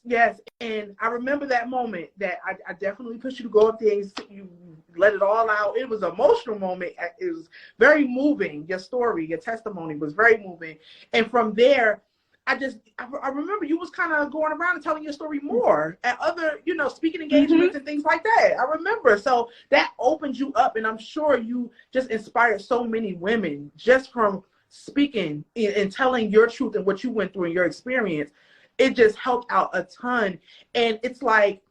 And I remember that moment that I definitely pushed you to go up there and you let it all out. It was an emotional moment. It was very moving. Your story, your testimony was very moving. And from there, I remember you was kind of going around and telling your story more at other, speaking engagements and things like that. I remember. So that opened you up. And I'm sure you just inspired so many women just from speaking and telling your truth and what you went through and your experience. It just helped out a ton. And it's like,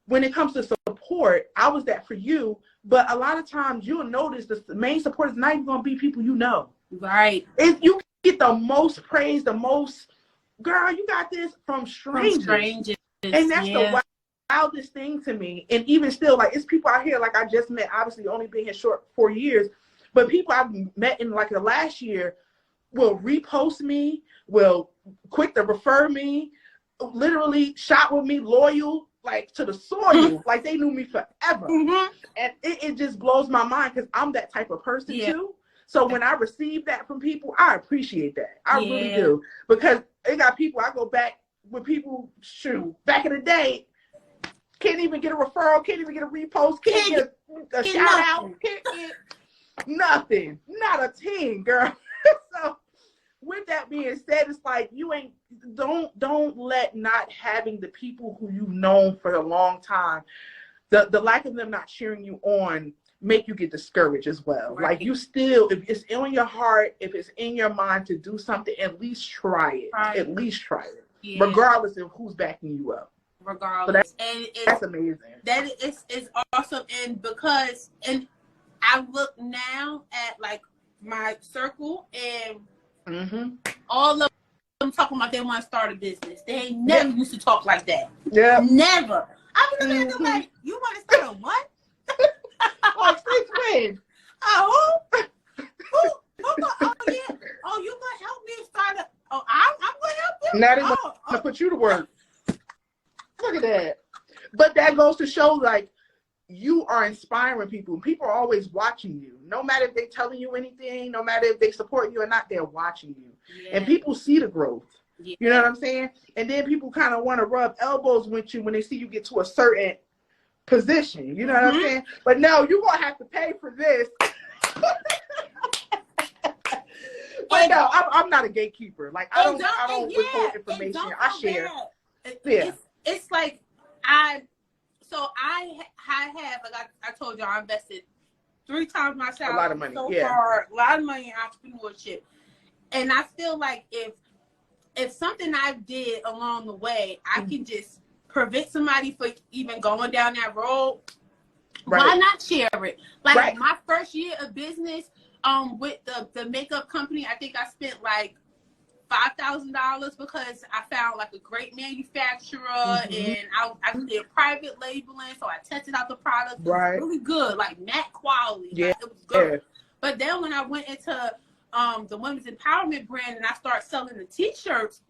when it comes to support, I was that for you. But a lot of times you'll notice the main support is not even going to be people you know. Right. If you get the most praise, the most, girl, you got this from strangers. And that's the wildest thing to me. And even still, like, it's people out here, like I just met, obviously only been here short 4 years, but people I've met in like the last year will repost me, will quick to refer me, literally shop with me, loyal, like to the soil, like they knew me forever. And it just blows my mind because I'm that type of person too. So when I receive that from people, I appreciate that. I really do. Because it got people, I go back with people, back in the day, can't even get a referral, can't even get a repost, can't get a shout out, can't get nothing. Not a team, girl. So with that being said, it's like don't let not having the people who you've known for a long time, the lack of them not cheering you on, make you get discouraged as well. Like, you still, if it's in your heart, if it's in your mind to do something, at least try it. At least try it, regardless of who's backing you up. Regardless, so that's amazing. That is awesome, and I look now at like my circle and all of them talking about they want to start a business. They ain't never used to talk like that. Never. I was looking at them like, you want to start a what? Like, since when? Oh, yeah. Oh, you gonna help me start a? Oh, I'm gonna help you. Now they're gonna put you to work. Look at that. But that goes to show, like, you are inspiring people. People are always watching you. No matter if they're telling you anything, no matter if they support you or not, they're watching you. And people see the growth. You know what I'm saying? And then people kind of want to rub elbows with you when they see you get to a certain position. You know what I'm saying? But no, you're going to have to pay for this. But no, I'm not a gatekeeper. Like, I don't withhold information. I share. It's like I have, like I told y'all, I invested 3 times my salary. A lot of money, so far, a lot of money in entrepreneurship. And I feel like if something I did along the way, I can just prevent somebody from even going down that road, why not share it? Like my first year of business, with the makeup company, I think I spent like $5,000 because I found like a great manufacturer and I did private labeling, so I tested out the product. It was really good, like matte quality. Like, it was good. But then when I went into the women's empowerment brand and I started selling the t-shirts,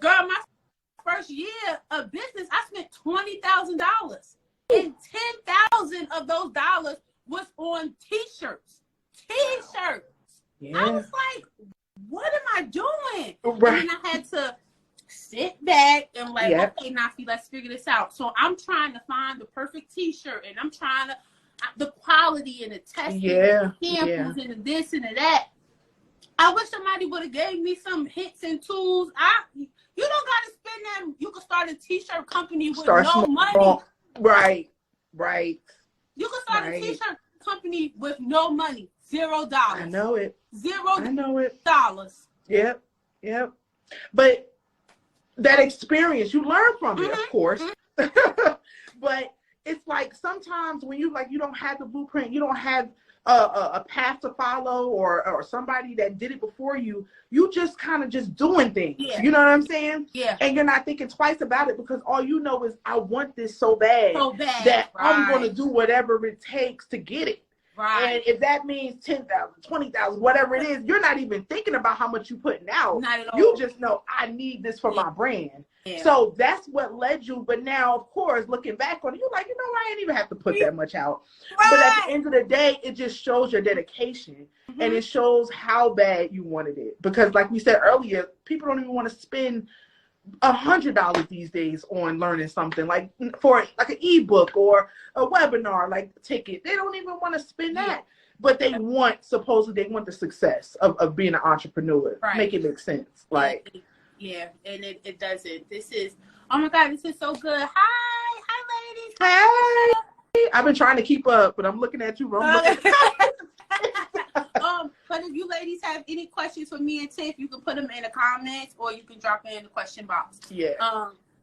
girl, my first year of business, I spent $20,000, and $10,000 of those dollars was on t-shirts. I was like, what am I doing? And then I had to sit back and like, okay, Nafi, let's figure this out. So I'm trying to find the perfect t-shirt, and I'm trying to the quality and the testing and the samples and the this and the that. I wish somebody would have gave me some hints and tools. You don't gotta spend them. You can start a t-shirt company with no money. Right, right. You can start a t-shirt company with no money. $0. I know it. I know it. $0. Yep, yep. But that experience, you learn from it, of course. But it's like sometimes when you don't have the blueprint, you don't have a path to follow or somebody that did it before you, you just kind of just doing things. Yeah. You know what I'm saying? Yeah. And you're not thinking twice about it because all you know is I want this so bad that I'm going to do whatever it takes to get it. Right. And if that means 10,000, 20,000, whatever it is, you're not even thinking about how much you're putting out. Not at all. You just know I need this for my brand. Yeah. So that's what led you. But now, of course, looking back on it, you're like, I didn't even have to put that much out. Right. But at the end of the day, it just shows your dedication and it shows how bad you wanted it. Because like we said earlier, people don't even want to spend $100 these days on learning something like for like an ebook or a webinar, like ticket. They don't even want to spend that, but they supposedly they want the success of being an entrepreneur. Right. Make it make sense. Like, yeah, and it doesn't. This is, oh my God, this is so good. Hi ladies. Hey, I've been trying to keep up, but I'm looking at you. But if you ladies have any questions for me and Tiff, you can put them in the comments or you can drop it in the question box. Yeah.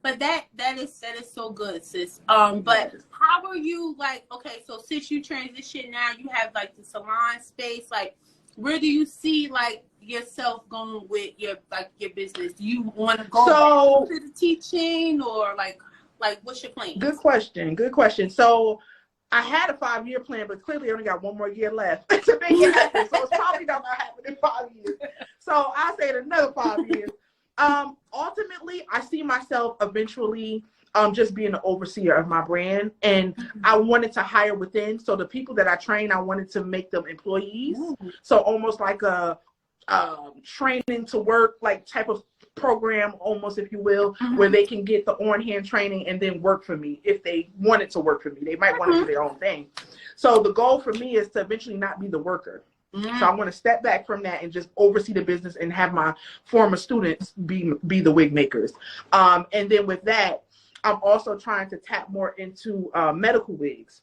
But that is so good, sis. But how are you, like, okay, so since you transition now, you have like the salon space, like where do you see like yourself going with your business? Do you want to go back to the teaching or like what's your plan? Good question. So I had a 5-year plan, but clearly I only got 1 more year left to make it happen. So it's probably not going to happen in 5 years. So I say in another 5 years. Ultimately, I see myself eventually just being the overseer of my brand. And I wanted to hire within. So the people that I train, I wanted to make them employees. So almost like a training to work like type of program, almost, if you will, where they can get the on-hand training and then work for me if they wanted to work for me. They might want to do their own thing. So the goal for me is to eventually not be the worker. So I want to step back from that and just oversee the business and have my former students be the wig makers. And then with that, I'm also trying to tap more into medical wigs.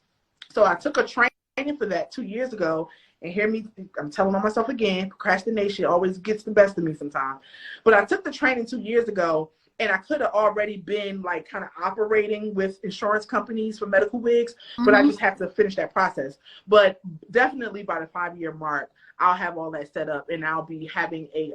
So I took a training for that 2 years ago. And hear me, I'm telling on myself again, procrastination always gets the best of me sometimes. But I took the training 2 years ago, and I could have already been like kind of operating with insurance companies for medical wigs, but I just have to finish that process. But definitely by the 5-year mark, I'll have all that set up, and I'll be having a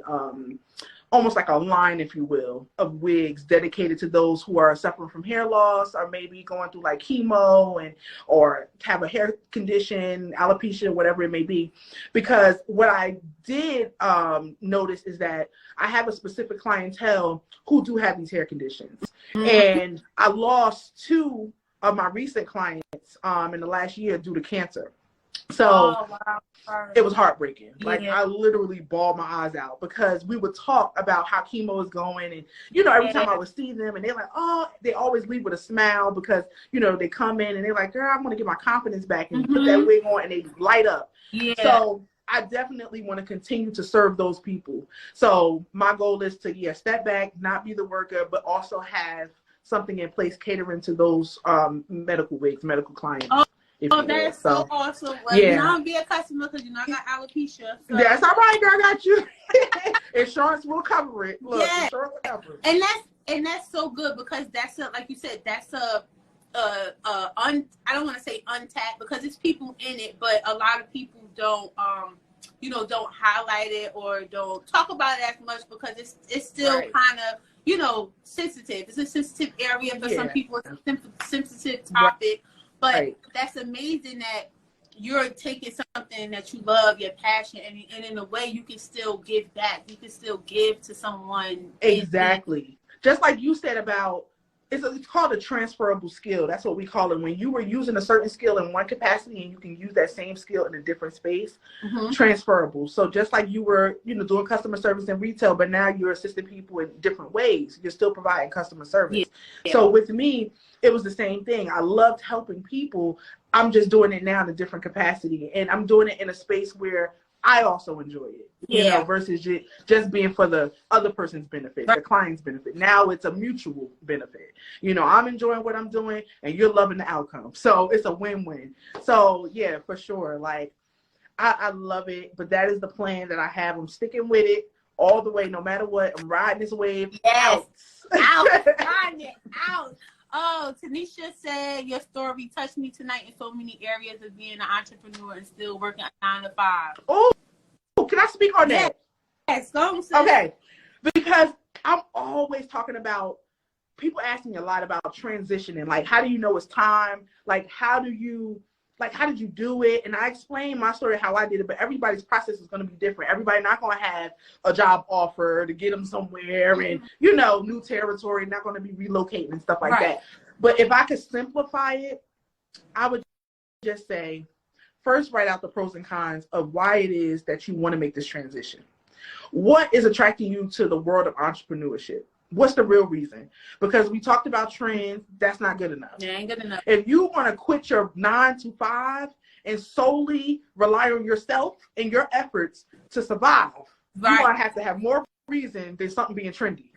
almost like a line, if you will, of wigs dedicated to those who are suffering from hair loss or maybe going through like chemo or have a hair condition, alopecia, whatever it may be. Because what I did notice is that I have a specific clientele who do have these hair conditions. And I lost 2 of my recent clients in the last year due to cancer. So it was heartbreaking. Like I literally bawled my eyes out because we would talk about how chemo is going, and every time I would see them, and they're like, oh, they always leave with a smile because they come in and they're like, girl, I want to get my confidence back, and put that wig on and they light up. So I definitely want to continue to serve those people. So my goal is to step back, not be the worker, but also have something in place catering to those medical wigs, medical clients. That's so awesome. Well, you're not be a customer because I got alopecia. So. That's all right, girl. I got you. Insurance will cover it. Look, insurance will cover it. And that's so good because that's like you said, that's I don't want to say untapped because it's people in it, but a lot of people don't don't highlight it or don't talk about it as much because it's still kind of sensitive. It's a sensitive area for some people. It's a sensitive topic. But that's amazing that you're taking something that you love, your passion, and in a way you can still give back. You can still give to someone. Exactly. Just like you said about, it's called a transferable skill. That's what we call it. When you were using a certain skill in one capacity and you can use that same skill in a different space, transferable. So just like you were, doing customer service in retail, but now you're assisting people in different ways. You're still providing customer service. Yeah. So with me, it was the same thing. I loved helping people. I'm just doing it now in a different capacity. And I'm doing it in a space where I also enjoy it, you know, versus just being for the other person's benefit, the client's benefit. Now it's a mutual benefit. You know, I'm enjoying what I'm doing and you're loving the outcome. So it's a win-win. So yeah, for sure. Like, I love it, but that is the plan that I have. I'm sticking with it all the way, no matter what. I'm riding this wave out. Riding it out. Oh, Tanisha said, your story touched me tonight in so many areas of being an entrepreneur and still working 9 to 5. Oh, can I speak on that? Yes, go. Okay, because I'm always talking about, people ask me a lot about transitioning. Like, how do you know it's time? Like, how did you do it? And I explained my story, how I did it, but everybody's process is going to be different. Everybody not going to have a job offer to get them somewhere and, you know, new territory, not going to be relocating and stuff like that. But if I could simplify it, I would just say, first, write out the pros and cons of why it is that you want to make this transition. What is attracting you to the world of entrepreneurship? What's the real reason? Because we talked about trends, that's not good enough. It ain't good enough. If you want to quit your 9 to 5 and solely rely on yourself and your efforts to survive, you're going to have more reason than something being trendy.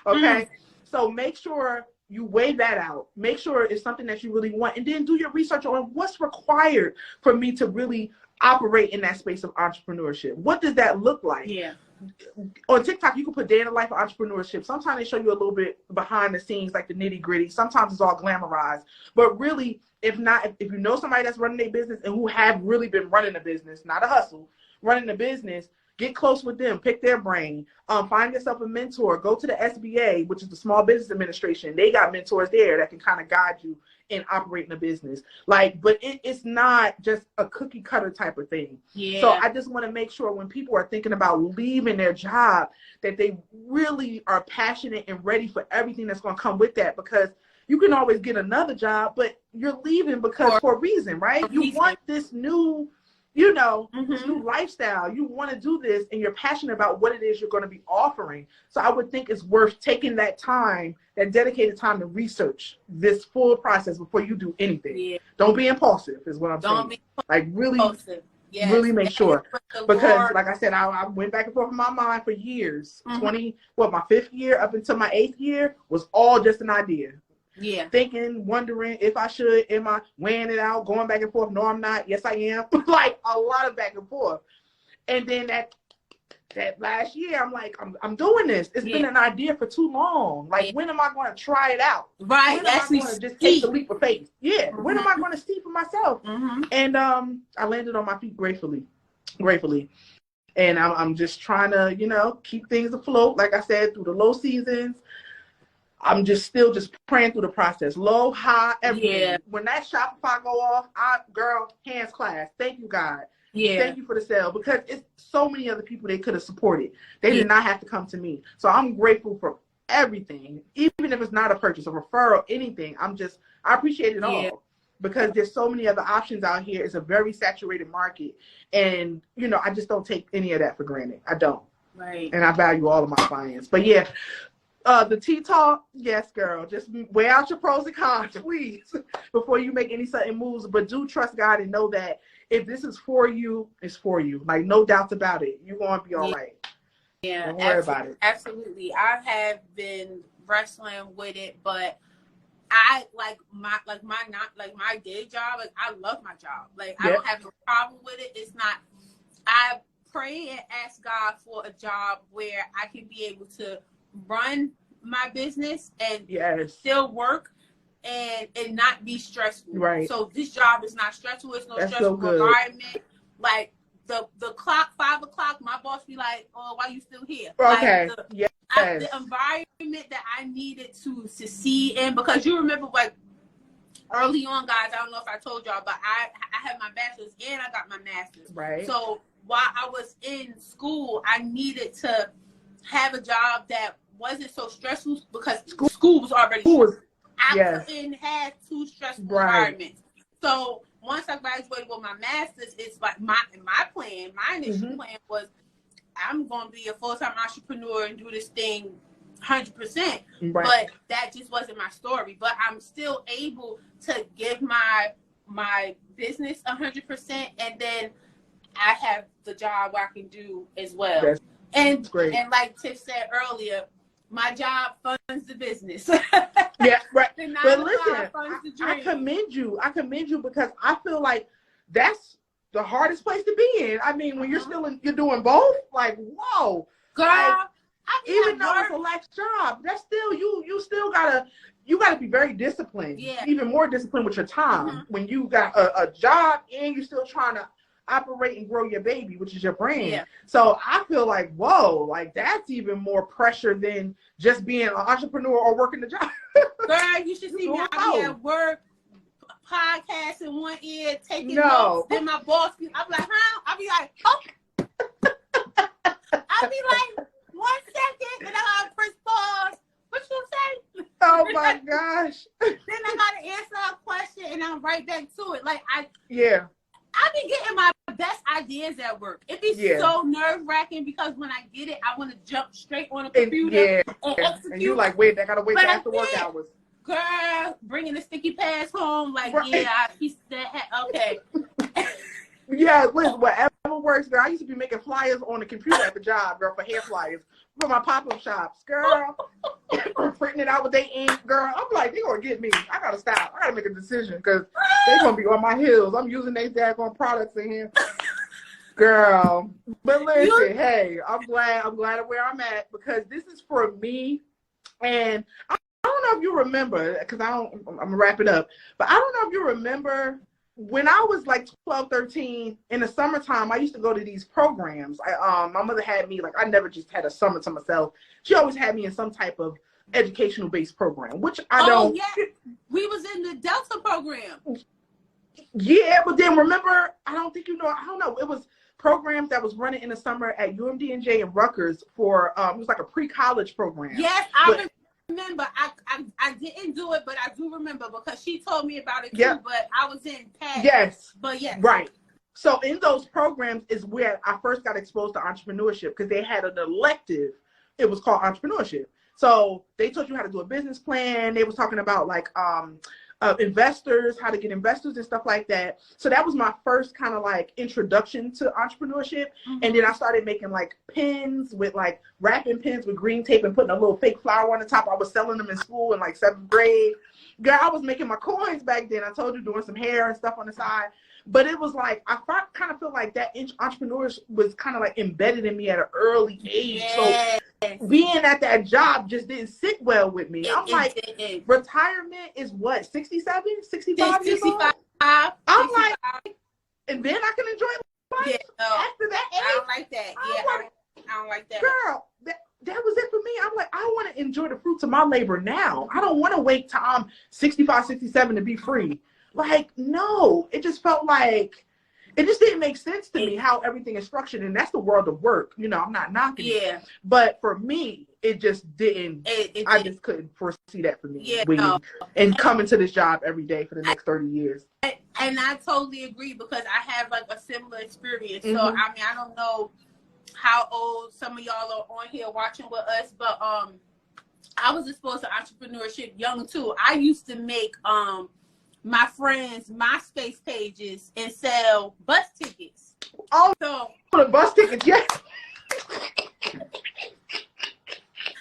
Okay? So make sure you weigh that out. Make sure it's something that you really want, and then do your research on what's required for me to really operate in that space of entrepreneurship. What does that look like? Yeah. On TikTok, you can put day in the life of entrepreneurship. Sometimes they show you a little bit behind the scenes, like the nitty gritty. Sometimes it's all glamorized. But really, if you know somebody that's running their business and who have really been running a business, not a hustle, running a business, get close with them, pick their brain, find yourself a mentor, go to the SBA, which is the Small Business Administration. They got mentors there that can kind of guide you in operating a business. Like, but it's not just a cookie cutter type of thing. Yeah. So I just want to make sure when people are thinking about leaving their job, that they really are passionate and ready for everything that's going to come with that, because you can always get another job, but you're leaving because for a reason, right? You want this new, you know, this new lifestyle. You want to do this and you're passionate about what it is you're going to be offering. So I would think it's worth taking that time, that dedicated time, to research this full process before you do anything. Yeah. Don't be impulsive is what I'm saying. Like, really, really make sure. Because like I said, I went back and forth in my mind for years. My 5th year up until my 8th year was all just an idea. Yeah. Thinking, wondering if I should, am I weighing it out, going back and forth? No, I'm not. Yes, I am. Like, a lot of back and forth. And then that last year, I'm like, I'm doing this. It's been an idea for too long. Like, when am I going to try it out? Right. When am I going to just take the leap of faith? Yeah. When am I going to see for myself? And I landed on my feet gratefully. And I'm just trying to, you know, keep things afloat. Like I said, through the low seasons. I'm still praying through the process. Low, high, everything. Yeah. When that Shopify go off, girl, hands clasped. Thank you, God. Yeah. Thank you for the sale, because it's so many other people they could have supported. They did not have to come to me. So I'm grateful for everything, even if it's not a purchase, a referral, anything. I appreciate it all, because there's so many other options out here. It's a very saturated market. And, you know, I just don't take any of that for granted. I don't. Right. And I value all of my clients. But yeah. The tea talk, yes, girl. Just weigh out your pros and cons, please, before you make any sudden moves. But do trust God and know that if this is for you, it's for you. Like, no doubts about it. You're going to be all right. Yeah, don't worry about it. Absolutely. I have been wrestling with it, but I my day job. Like, I love my job. Like, I don't have no problem with it. It's not. I pray and ask God for a job where I can be able to run my business and still work and not be stressful. Right. So this job is not stressful. It's no stressful environment. Like, the clock, 5 o'clock, my boss be like, "Oh, why you still here?" Okay. Like, the environment that I needed to succeed in, because you remember, like, early on, guys, I don't know if I told y'all, but I had my bachelor's and I got my master's. Right. So while I was in school, I needed to have a job that wasn't so stressful, because school was already stressful. I couldn't have 2 stressful environments. So once I graduated with my master's, it's like my initial plan was, I'm going to be a full-time entrepreneur and do this thing 100%. Right. But that just wasn't my story. But I'm still able to give my business 100%, and then I have the job where I can do as well. That's and great. And like Tiff said earlier, my job funds the business. Yeah, right. But listen, funds the I dream. commend you. I commend you because I feel like that's the hardest place to be in. I mean, when you're you're doing both, like, whoa. Girl, like, even though it's a lax job, that's still you still gotta be very disciplined. Yeah. Even more disciplined with your time when you got a job and you're still trying to operate and grow your baby, which is your brand. Yeah. So I feel like, whoa, like that's even more pressure than just being an entrepreneur or working the job. Girl, you should see me. I be at work, podcast in one ear, taking notes. Then my boss, I'm like, huh? I'll be like, oh. I'll be like, 1 second, and I'll press pause. What you say? Oh my gosh. Then I gotta answer a question, and I'm right back to it. Like I be getting my best ideas at work. It be so nerve-wracking because when I get it, I want to jump straight on a computer and execute. And you like, wait, I gotta wait till after work hours. Girl, bringing the sticky pads home, like, he said, okay. Yeah, listen, whatever works, girl. I used to be making flyers on the computer at the job, girl, for hair flyers for my pop-up shops, girl. Printing it out with their ink, girl. I'm like, they gonna get me. I gotta stop. I gotta make a decision because they gonna be on my heels. I'm using their daggone products in here, girl. But listen, hey, I'm glad of where I'm at because this is for me. And I don't know if you remember, because I'm gonna wrap it up. But I don't know if you remember. When I was like 12, 13, in the summertime, I used to go to these programs. My mother had me, like, I never just had a summer to myself. She always had me in some type of educational-based program, which I don't. Yeah. We was in the Delta program. Yeah, but then remember, I don't know. It was programs that was running in the summer at UMD&J and Rutgers for, it was like a pre-college program. Yes, I remember. I didn't do it, but I do remember because she told me about it too, but I was in PAC. Yes. But yes. Right. So in those programs is where I first got exposed to entrepreneurship because they had an elective. It was called entrepreneurship. So they taught you how to do a business plan. They was talking about like investors, how to get investors and stuff like that. So that was my first kind of like introduction to entrepreneurship. And then I started making like pins with like wrapping pins with green tape and putting a little fake flower on the top. I was selling them in school in like 7th grade. Girl, I was making my coins back then. I told you, doing some hair and stuff on the side. But it was like, I kind of feel like that entrepreneurs was kind of like embedded in me at an early age. So being at that job just didn't sit well with me. I'm like, retirement is what, 67, 65 years old? 65. I'm like, and then I can enjoy life after that age? I don't like that. I don't like that. Girl, that was it for me. I'm like, I want to enjoy the fruits of my labor now. I don't want to wait till I'm 65, 67 to be free. Like, no, it just felt like, it just didn't make sense to me how everything is structured. And that's the world of work. You know, I'm not knocking it. But for me, it just didn't, I just couldn't foresee that for me. And coming to this job every day for the next 30 years. And I totally agree because I have like a similar experience. So, I mean, I don't know how old some of y'all are on here watching with us, but I was exposed to entrepreneurship young too. I used to make my friends' MySpace pages and sell bus tickets. Oh, so the bus tickets, yes.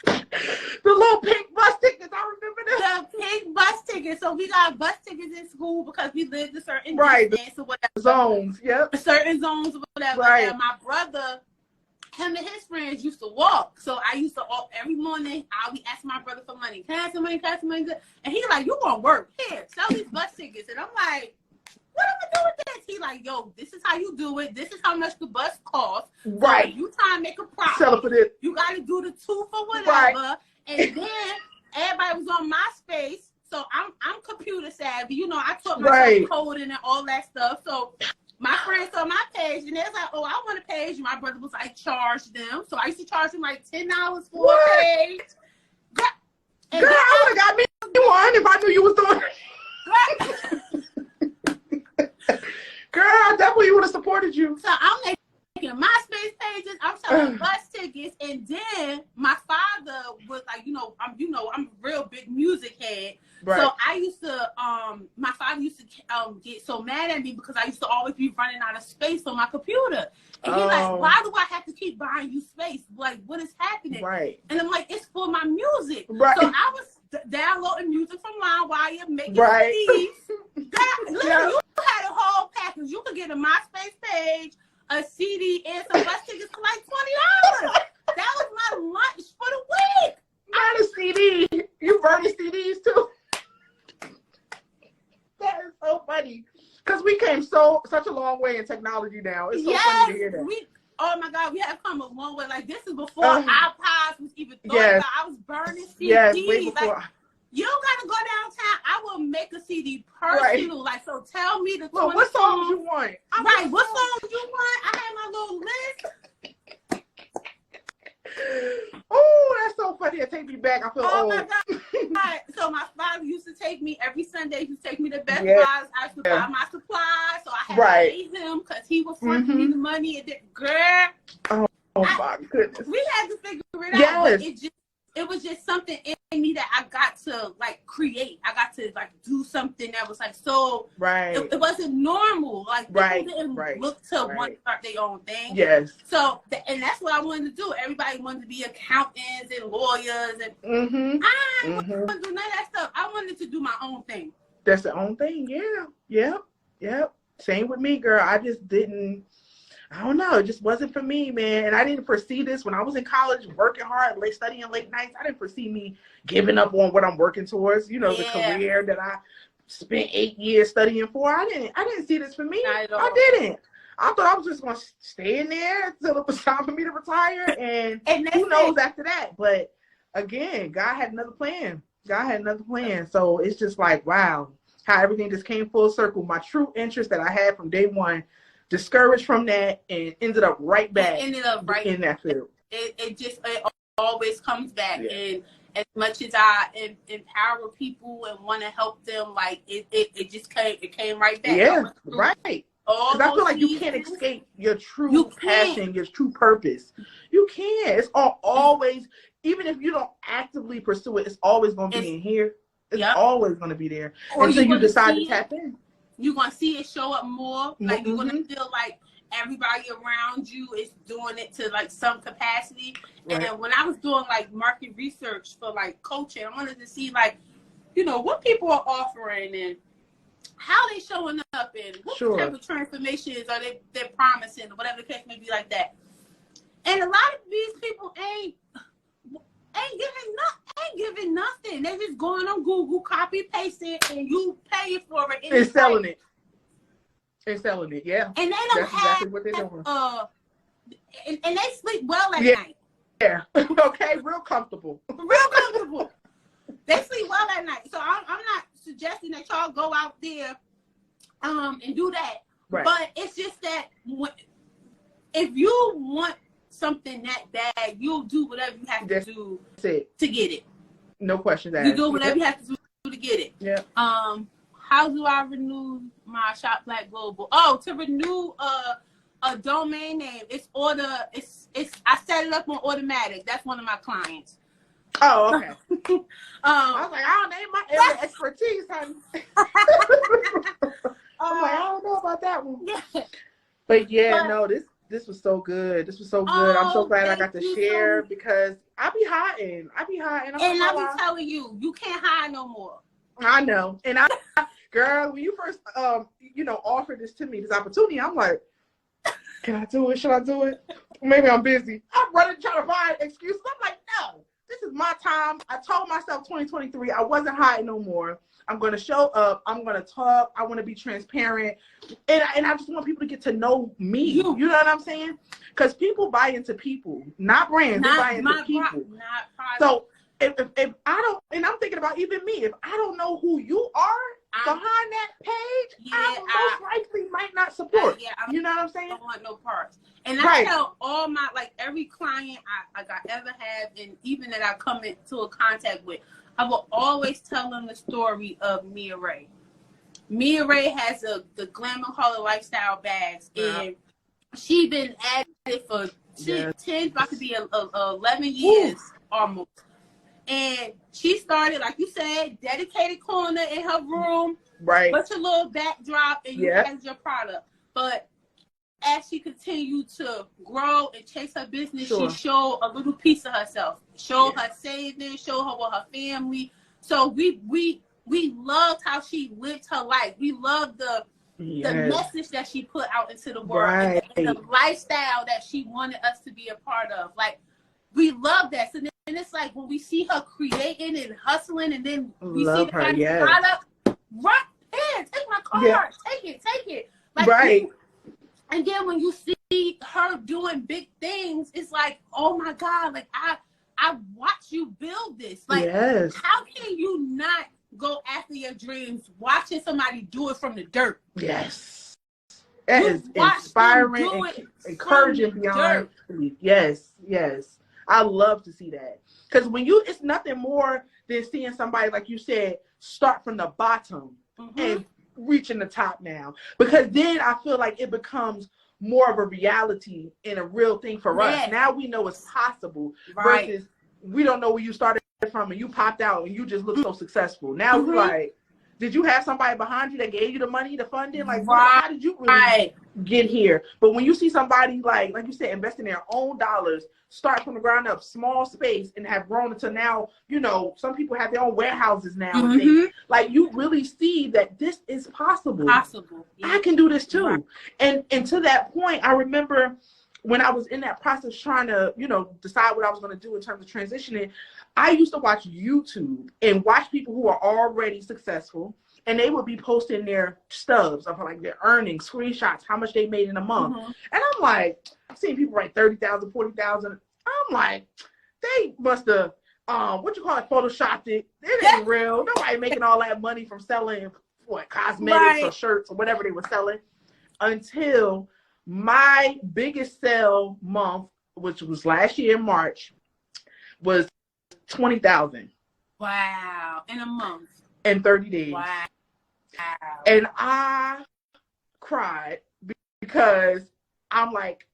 The little pink bus tickets, I remember that. The pink bus tickets. So we got bus tickets in school because we lived in certain distance or whatever. Zones, certain zones or whatever. Right. And my brother, him and his friends used to walk. So I used to walk every morning. I would ask my brother for money. Can I have some money? Can I have some money? And he's like, you gonna work. Here, sell these bus tickets. And I'm like, what am I doing with this? He like, yo, this is how you do it. This is how much the bus costs. Right. So you try and make a profit. Sell it for this. You got to do the 2 for whatever. Right. And then everybody was on MySpace. So I'm computer savvy. You know, I taught myself coding and all that stuff. So my friends saw my page and they was like, oh, I want a page. And my brother was like, charge them. So I used to charge them like $10 for a page. Girl, I would have got me one if I knew you was doing it. Girl, I definitely would have supported you. So I'm MySpace pages. I'm selling bus tickets, and then my father was like, I'm a real big music head. Right. So I used to, my father used to get so mad at me because I used to always be running out of space on my computer. And he's like, why do I have to keep buying you space? Like, what is happening? Right. And I'm like, it's for my music. Right. So I was downloading music from LimeWire, making CDs. Listen, you had a whole package. You could get a MySpace page, a CD, and some bus tickets for like $20. That was my lunch for the week. Not a CD. You burning CDs too? That is so funny. Because we came such a long way in technology now. It's so funny to hear that. Oh my God, we have come a long way. Like, this is before iPods was even thought about. I was burning CDs. Yes, way before. Like, you don't gotta go downtown. I will make a CD personal. Right. Like, so tell me the 20 what songs you want. What songs you want? I have my little list. Oh, that's so funny. It takes me back. I feel old. My God. So my father used to take me every Sunday. He used to take me to Best Buy. I used to buy my supplies. So I had to pay him because he was fronting me the money. And then, girl. Oh my goodness. We had to figure it out. But it was just something in me that I got to like create. I got to like do something that was like so. Right. It wasn't normal. Like people didn't look to want to start their own thing. Yes. So and that's what I wanted to do. Everybody wanted to be accountants and lawyers and I didn't want to do none of that stuff. I wanted to do my own thing. That's the own thing. Yeah. Yep. Same with me, girl. I just didn't. I don't know. It just wasn't for me, man. And I didn't foresee this when I was in college, working hard, studying late nights. I didn't foresee me giving up on what I'm working towards. The career that I spent 8 years studying for. I didn't see this for me. I didn't. I thought I was just going to stay in there until it was time for me to retire. And who knows after that. But again, God had another plan. So it's just like, wow, how everything just came full circle. My true interest that I had from day one, discouraged from that, and ended up right back in that field. It always comes back. And as much as I empower people and want to help them, like it came right back. Yeah, right. Because I feel like you can't escape your true passion, your true purpose. You can't. It's always, even if you don't actively pursue it, it's always going to be in here. It's always going to be there until you decide to tap in. You're going to see it show up more. Like, you're going to feel like everybody around you is doing it to, like, some capacity. Right. And when I was doing, like, market research for, like, coaching, I wanted to see, like, what people are offering and how they showing up and what type of transformations are they're promising or whatever the case may be like that. And a lot of these people ain't giving nothing. They're just going on Google, copy, paste it, and you pay for it. They're selling it. Yeah. And they don't have exactly what they're doing. And they sleep well at night. Yeah. Okay. Real comfortable. They sleep well at night. So I'm not suggesting that y'all go out there and do that. Right. But it's just that if you want something that bad, you'll do whatever you have to do to get it. No questions asked. You do whatever you have to do to get it. Yeah. How do I renew my Shop Black Global? Oh, to renew a domain name, it's I set it up on automatic. That's one of my clients. Oh, okay. I was like, I don't name my area of expertise, honey. I'm like, I don't know about that one. Yeah. But no, this was so good. I'm so glad I got to share because I be hiding. And I be telling you, you can't hide no more. I know. And girl, when you first, offered this to me, this opportunity, I'm like, can I do it? Should I do it? Maybe I'm busy. I'm running, trying to find excuses. I'm like, no, this is my time. I told myself 2023, I wasn't hiding no more. I'm going to show up. I'm going to talk. I want to be transparent. And I just want people to get to know me. You know what I'm saying? Because people buy into people, not brands. They buy into people. So if I don't, and I'm thinking about even me, if I don't know who you are behind that page, I most likely might not support. You know what I'm saying? I don't want no parts. And I tell all my, like every client I ever have, and even that I come into a contact with, I will always tell them the story of Mia Ray. Mia Ray has the Glamour Color Lifestyle bags, and she been it for Yes. 10, about to be 11 years almost. And she started, like you said, dedicated corner in her room. Right. Put your little backdrop and you had your product. But as she continued to grow and chase her business, she showed a little piece of herself. Showed her savings, showed her with her family. So we loved how she lived her life. We loved the message that she put out into the world and the lifestyle that she wanted us to be a part of. Like, we love that. So then it's like when we see her creating and hustling, and then we see the kind of product, right here, take my card, take it. Like, and then when you see her doing big things, it's like, oh my God, like I watched you build this. Like, how can you not go after your dreams watching somebody do it from the dirt? Yes. That is inspiring and encouraging beyond belief. Yes. I love to see that. Because it's nothing more than seeing somebody, like you said, start from the bottom and reaching the top now. Because then I feel like it becomes more of a reality and a real thing for us. Now we know it's possible versus we don't know where you started from and you popped out and you just look so successful. Now we're like, did you have somebody behind you that gave you the money to fund it? Like, how did you really get here? But when you see somebody like you said, investing their own dollars, start from the ground up, small space, and have grown until now, some people have their own warehouses now. And things. Like, you really see that this is possible. I can do this too. And to that point, I remember when I was in that process trying to, decide what I was going to do in terms of transitioning, I used to watch YouTube and watch people who are already successful, and they would be posting their stubs of like their earnings, screenshots, how much they made in a month. And I'm like, I've seen people write 30,000, 40,000. I'm like, they must have, photoshopped it. It ain't real. Nobody making all that money from selling cosmetics or shirts or whatever they were selling. Until my biggest sale month, which was last year in March, was 20,000. Wow. In a month. In 30 days. Wow. And I cried because I'm like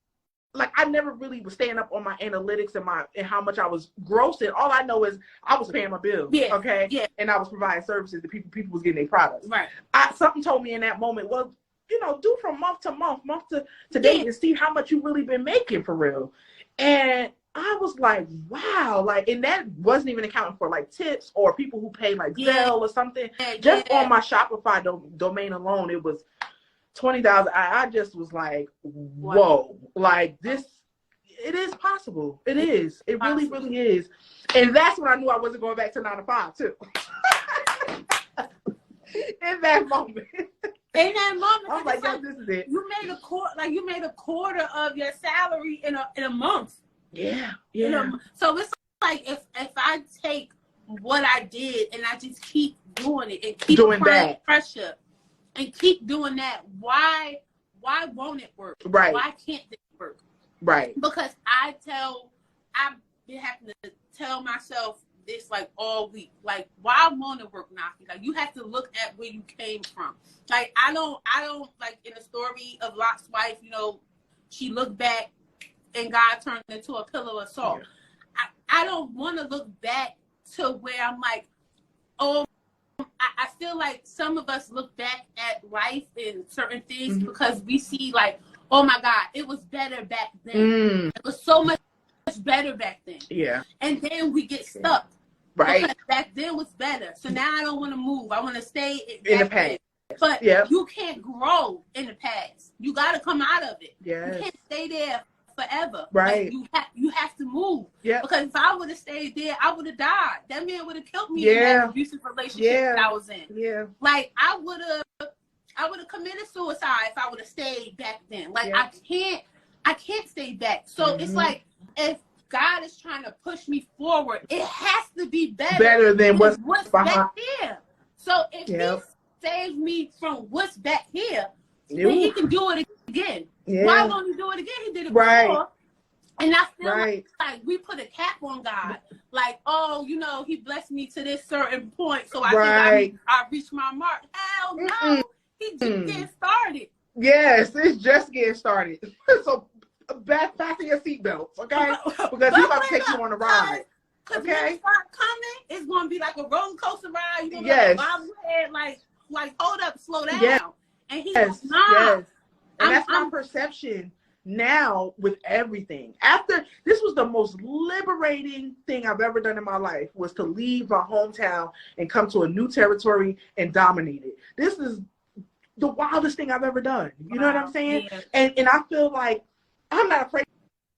I never really was staying up on my analytics and how much I was grossing. All I know is I was paying my bills. And I was providing services to people. People was getting their products. Something told me in that moment, well, do from month to month to date and see how much you really been making for real. And I was like, wow, and that wasn't even accounting for like tips or people who pay like Zelle or something. Just on my Shopify domain alone, it was 20,000. I just was like, whoa, like this, it is possible. It is. It really, really is. And that's when I knew I wasn't going back to 9 to 5 too. In that moment. I was like, this is it. You made a quarter of your salary in a month. Yeah. So it's like if I take what I did and I just keep doing it and keep applying pressure and keep doing that, why won't it work? Right. Why can't it work? Right. Because I've been having to tell myself this like all week. Like, why won't it work, Naki? Like, you have to look at where you came from. Like, I don't like in the story of Lot's wife, she looked back and God turned into a pillar of salt. I don't want to look back to where I'm like, oh, I feel like some of us look back at life and certain things because we see like, oh my God, it was better back then. It was so much better back then. Yeah. And then we get stuck. Right. Because back then was better. So now I don't want to move. I want to stay in the past. But you can't grow in the past. You got to come out of it. Yes. You can't stay there forever. Right. Like, you have to move. Yeah. Because if I would have stayed there, I would have died. That man would have killed me in that abusive relationship that I was in. Yeah. Like, I would have committed suicide if I would have stayed back then. Like, I can't stay back. So it's like, if God is trying to push me forward, it has to be better than what's back here. So if he saved me from what's back here, then he can do it again. Why won't he do it again? He did it before. And I feel like we put a cap on God. Like, oh, he blessed me to this certain point, so I think I reached my mark. Hell no. He just getting started. Yes, it's just getting started. So fasten your seatbelts, okay? Because he's about to take you on a ride. Because okay? when it start coming, it's going to be like a roller coaster ride. You're going to yes. be like bobblehead, like, hold up, slow down. Yes. And he's yes. like, nah. Yes. And that's my perception now with everything. After, this was the most liberating thing I've ever done in my life, was to leave my hometown and come to a new territory and dominate it. This is the wildest thing I've ever done. You know what I'm saying? Yeah. And I feel like I'm not afraid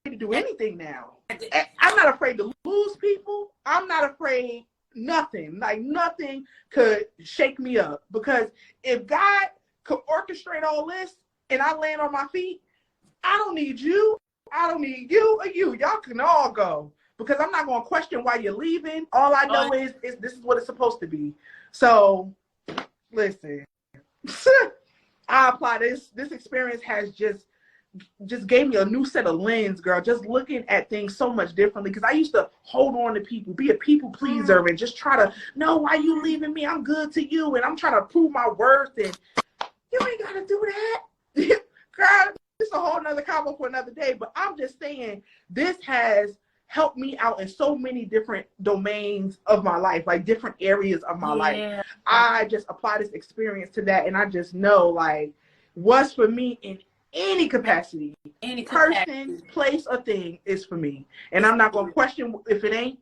to do anything now. I'm not afraid to lose people. I'm not afraid nothing. Like nothing could shake me up. Because if God could orchestrate all this and I land on my feet, I don't need you. I don't need you or you. Y'all can all go. Because I'm not going to question why you're leaving. All I know is this is what it's supposed to be. So, listen. I apply this experience has just gave me a new set of lens, girl, just looking at things so much differently. Because I used to hold on to people, be a people pleaser, and just try to, no, why you leaving me? I'm good to you, and I'm trying to prove my worth, and you ain't gotta do that. Girl, it's a whole nother combo for another day. But I'm just saying, this has helped me out in so many different domains of my life, like different areas of my life. I just apply this experience to that, and I just know, like, what's for me in any capacity, person, place, or thing is for me. And I'm not going to question if it ain't,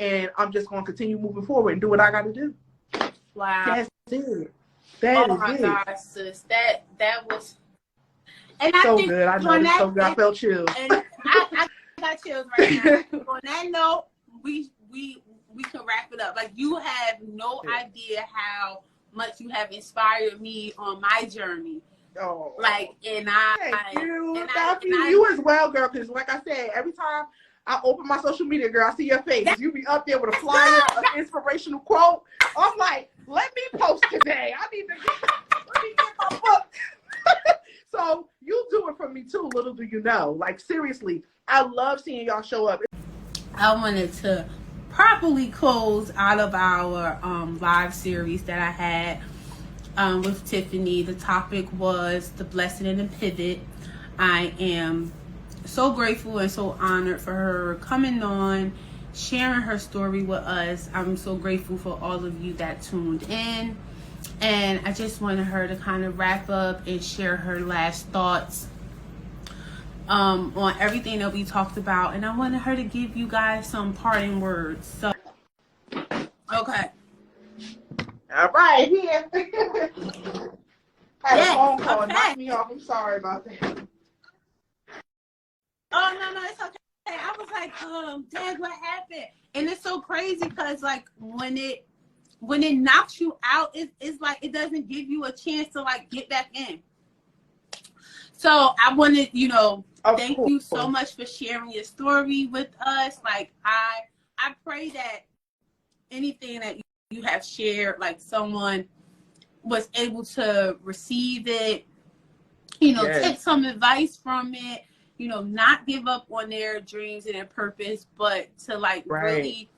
and I'm just going to continue moving forward and do what I got to do. Wow. That's it. That is it. Gosh, sis. That was... And so I think good. I know it's so good. I felt chills. And I got chills right now. On that note, we can wrap it up. Like, you have no idea how much you have inspired me on my journey. Oh, like, and thank you. You as well, girl. Because like I said, every time I open my social media, girl, I see your face. You be up there with a flyer, an inspirational quote. I'm like, let me post today. Let me get my book. So you do it for me too. Little do you know. Like, seriously, I love seeing y'all show up. I wanted to properly close out of our live series that I had with Tiffany. The topic was the blessing and the pivot. I am so grateful and so honored for her coming on, sharing her story with us. I'm so grateful for all of you that tuned in. And I just wanted her to kind of wrap up and share her last thoughts on everything that we talked about. And I wanted her to give you guys some parting words. So, okay. All right, here. I had a phone call and knocked me off. I'm sorry about that. Oh, no, it's okay. I was like, Dad, what happened? And it's so crazy because, like, when it knocks you out, it's like it doesn't give you a chance to, like, get back in. So I wanted, thank you so much for sharing your story with us. Like, I pray that anything that you have shared, like, someone was able to receive it, take some advice from it, not give up on their dreams and their purpose, but to, like, really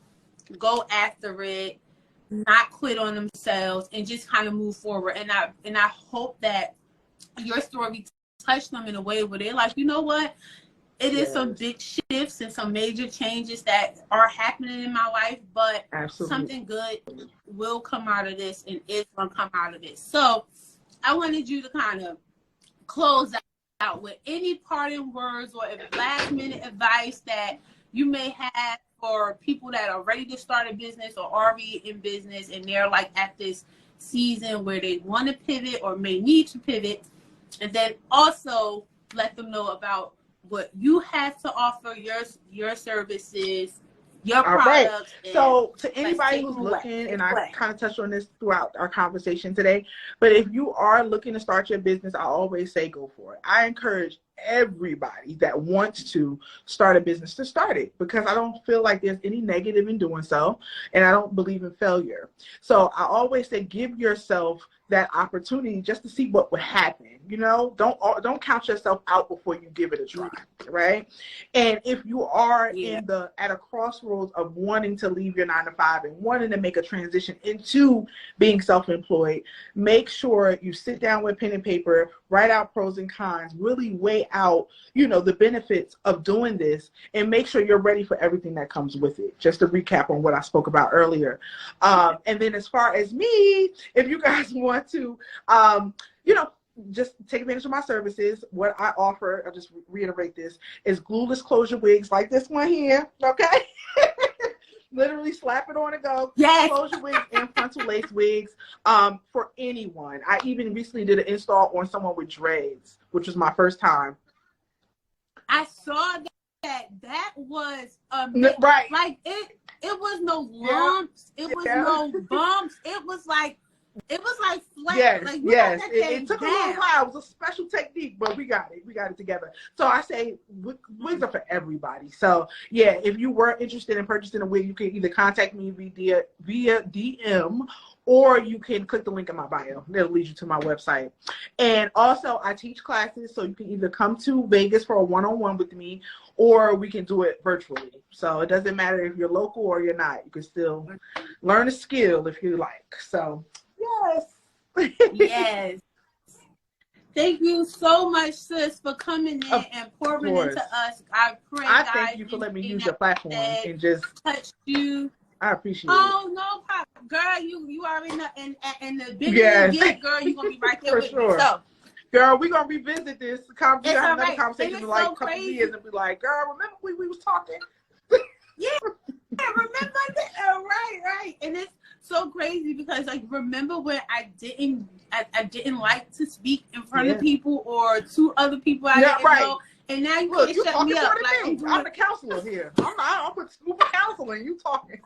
go after it, not quit on themselves, and just kind of move forward. And I hope that your story touched them in a way where they're like, you know what? It is some big shifts and some major changes that are happening in my life, but something good will come out of this and is going to come out of it. So I wanted you to kind of close out with any parting words or last minute advice that you may have for people that are ready to start a business or already in business and they're like at this season where they want to pivot or may need to pivot. And then also let them know about what you have to offer, your services, your products. Right. So to anybody who's looking, and I kind of touched on this throughout our conversation today, but if you are looking to start your business, I always say go for it. I encourage everybody that wants to start a business to start it, because I don't feel like there's any negative in doing so, and I don't believe in failure. So I always say give yourself that opportunity just to see what would happen. You know, don't count yourself out before you give it a try, right? And if you are at a crossroads of wanting to leave your 9-to-5 and wanting to make a transition into being self-employed, make sure you sit down with pen and paper, write out pros and cons, really weigh out, you know, the benefits of doing this, and make sure you're ready for everything that comes with it. Just to recap on what I spoke about earlier. And then as far as me, if you guys want to, you know, just take advantage of my services. What I offer, I'll just reiterate this, is glueless closure wigs like this one here, okay? Literally slap it on and go. Yes. Closure wigs and frontal lace wigs for anyone. I even recently did an install on someone with dreads, which was my first time. I saw that. That was right. Like it was no lumps. It was no bumps. It was like flat. Yes, like, yes. It took a little while. It was a special technique, but we got it. We got it together. So I say wigs are for everybody. So yeah, if you were interested in purchasing a wig, you can either contact me via DM, or you can click the link in my bio. It'll lead you to my website. And also, I teach classes, so you can either come to Vegas for a one-on-one with me, or we can do it virtually. So it doesn't matter if you're local or you're not. You can still learn a skill if you like. So yes. Yes. Thank you so much, sis, for coming in and pouring into us. I pray, I guys, thank you for letting me use your platform and just touch you. I appreciate it. Oh, no problem. Girl, you already know. And the bigger you get, girl, you're going to be right there with me. So, girl, we're going to revisit this. We're going to have another conversation in like so a couple crazy. years and be like, girl, remember we was talking? Yeah, remember that? Right. And it's so crazy because, like, remember when I didn't like to speak in front of people or to other people I didn't know? And now you can't shut me up. Like, I'm the counselor here. I'm put scoop of counseling. You talking.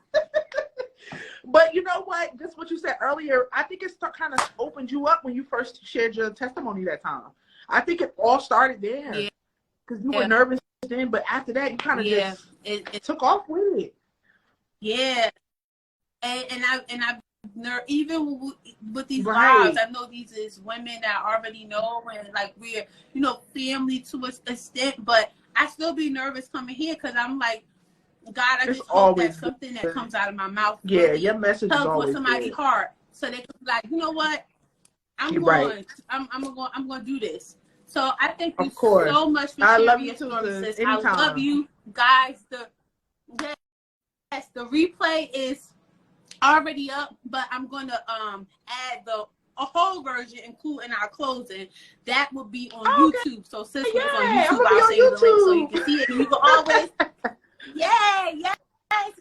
But you know what? Just what you said earlier, I think it kind of opened you up when you first shared your testimony that time. I think it all started there. Yeah. Because you were nervous then, but after that, you kind of just it took off with it. Yeah. And I even with these lives, I know these is women that I already know, and like we're, you know, family to an extent, but I still be nervous coming here because I'm like, God, I just hope that something that comes out of my mouth really your message helps is always with somebody's heart, so they can be like, you know what, I'm going to do this. So I thank you so much for sharing your story, sis. I love you guys. The replay is already up, but I'm gonna add a whole version, including our closing. That will be on YouTube. So since it's on YouTube, I'll save the link so you can see it. And you can always, yes,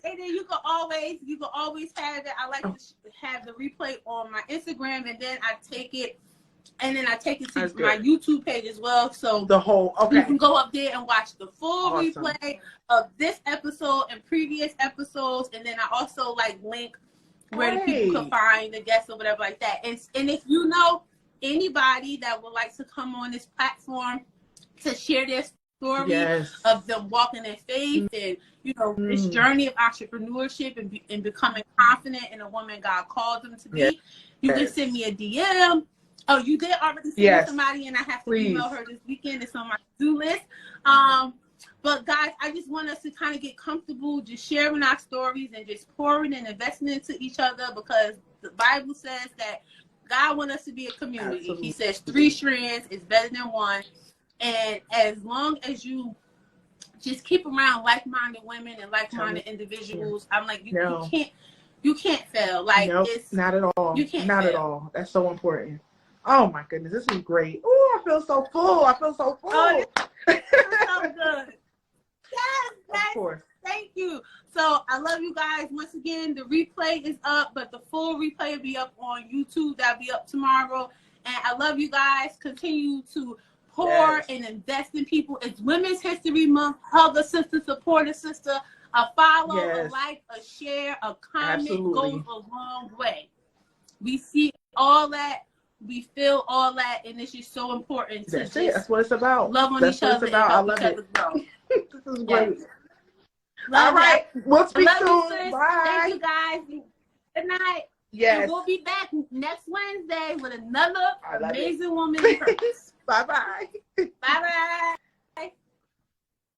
and then you can always have it. I like to have the replay on my Instagram, and then I take it to my YouTube page as well. So the whole you can go up there and watch the full replay of this episode and previous episodes, and then I also like link where the people can find the guests or whatever like that. And if you know anybody that would like to come on this platform to share their story of them walking in faith and, you know, this journey of entrepreneurship and becoming confident in a woman God called them to be, you can send me a DM. Oh, you did already send somebody, and I have to email her this weekend. It's on my to-do list. But guys, I just want us to kind of get comfortable just sharing our stories and just pouring and investing into each other, because the Bible says that God wants us to be a community. Absolutely. He says 3 strands is better than 1. And as long as you just keep around like-minded women and like-minded individuals, I'm like, you can't fail. Like, it's not at all. You can't not fail. At all. That's so important. Oh my goodness, this is great. Oh, I feel so full. Oh, it's so good. Yes, of course. Thank you. So I love you guys. Once again, the replay is up, but the full replay will be up on YouTube. That'll be up tomorrow. And I love you guys. Continue to pour and invest in people. It's Women's History Month. Hug a sister, support a sister. A follow, a like, a share, a comment goes a long way. We see all that. We feel all that, and it's just so important to That's what it's about. Love on each other and help each other grow. This is great. All right. We'll speak soon. Bye. Thank you, guys. Good night. Yes. And we'll be back next Wednesday with another amazing woman in purpose. Bye-bye. Bye-bye.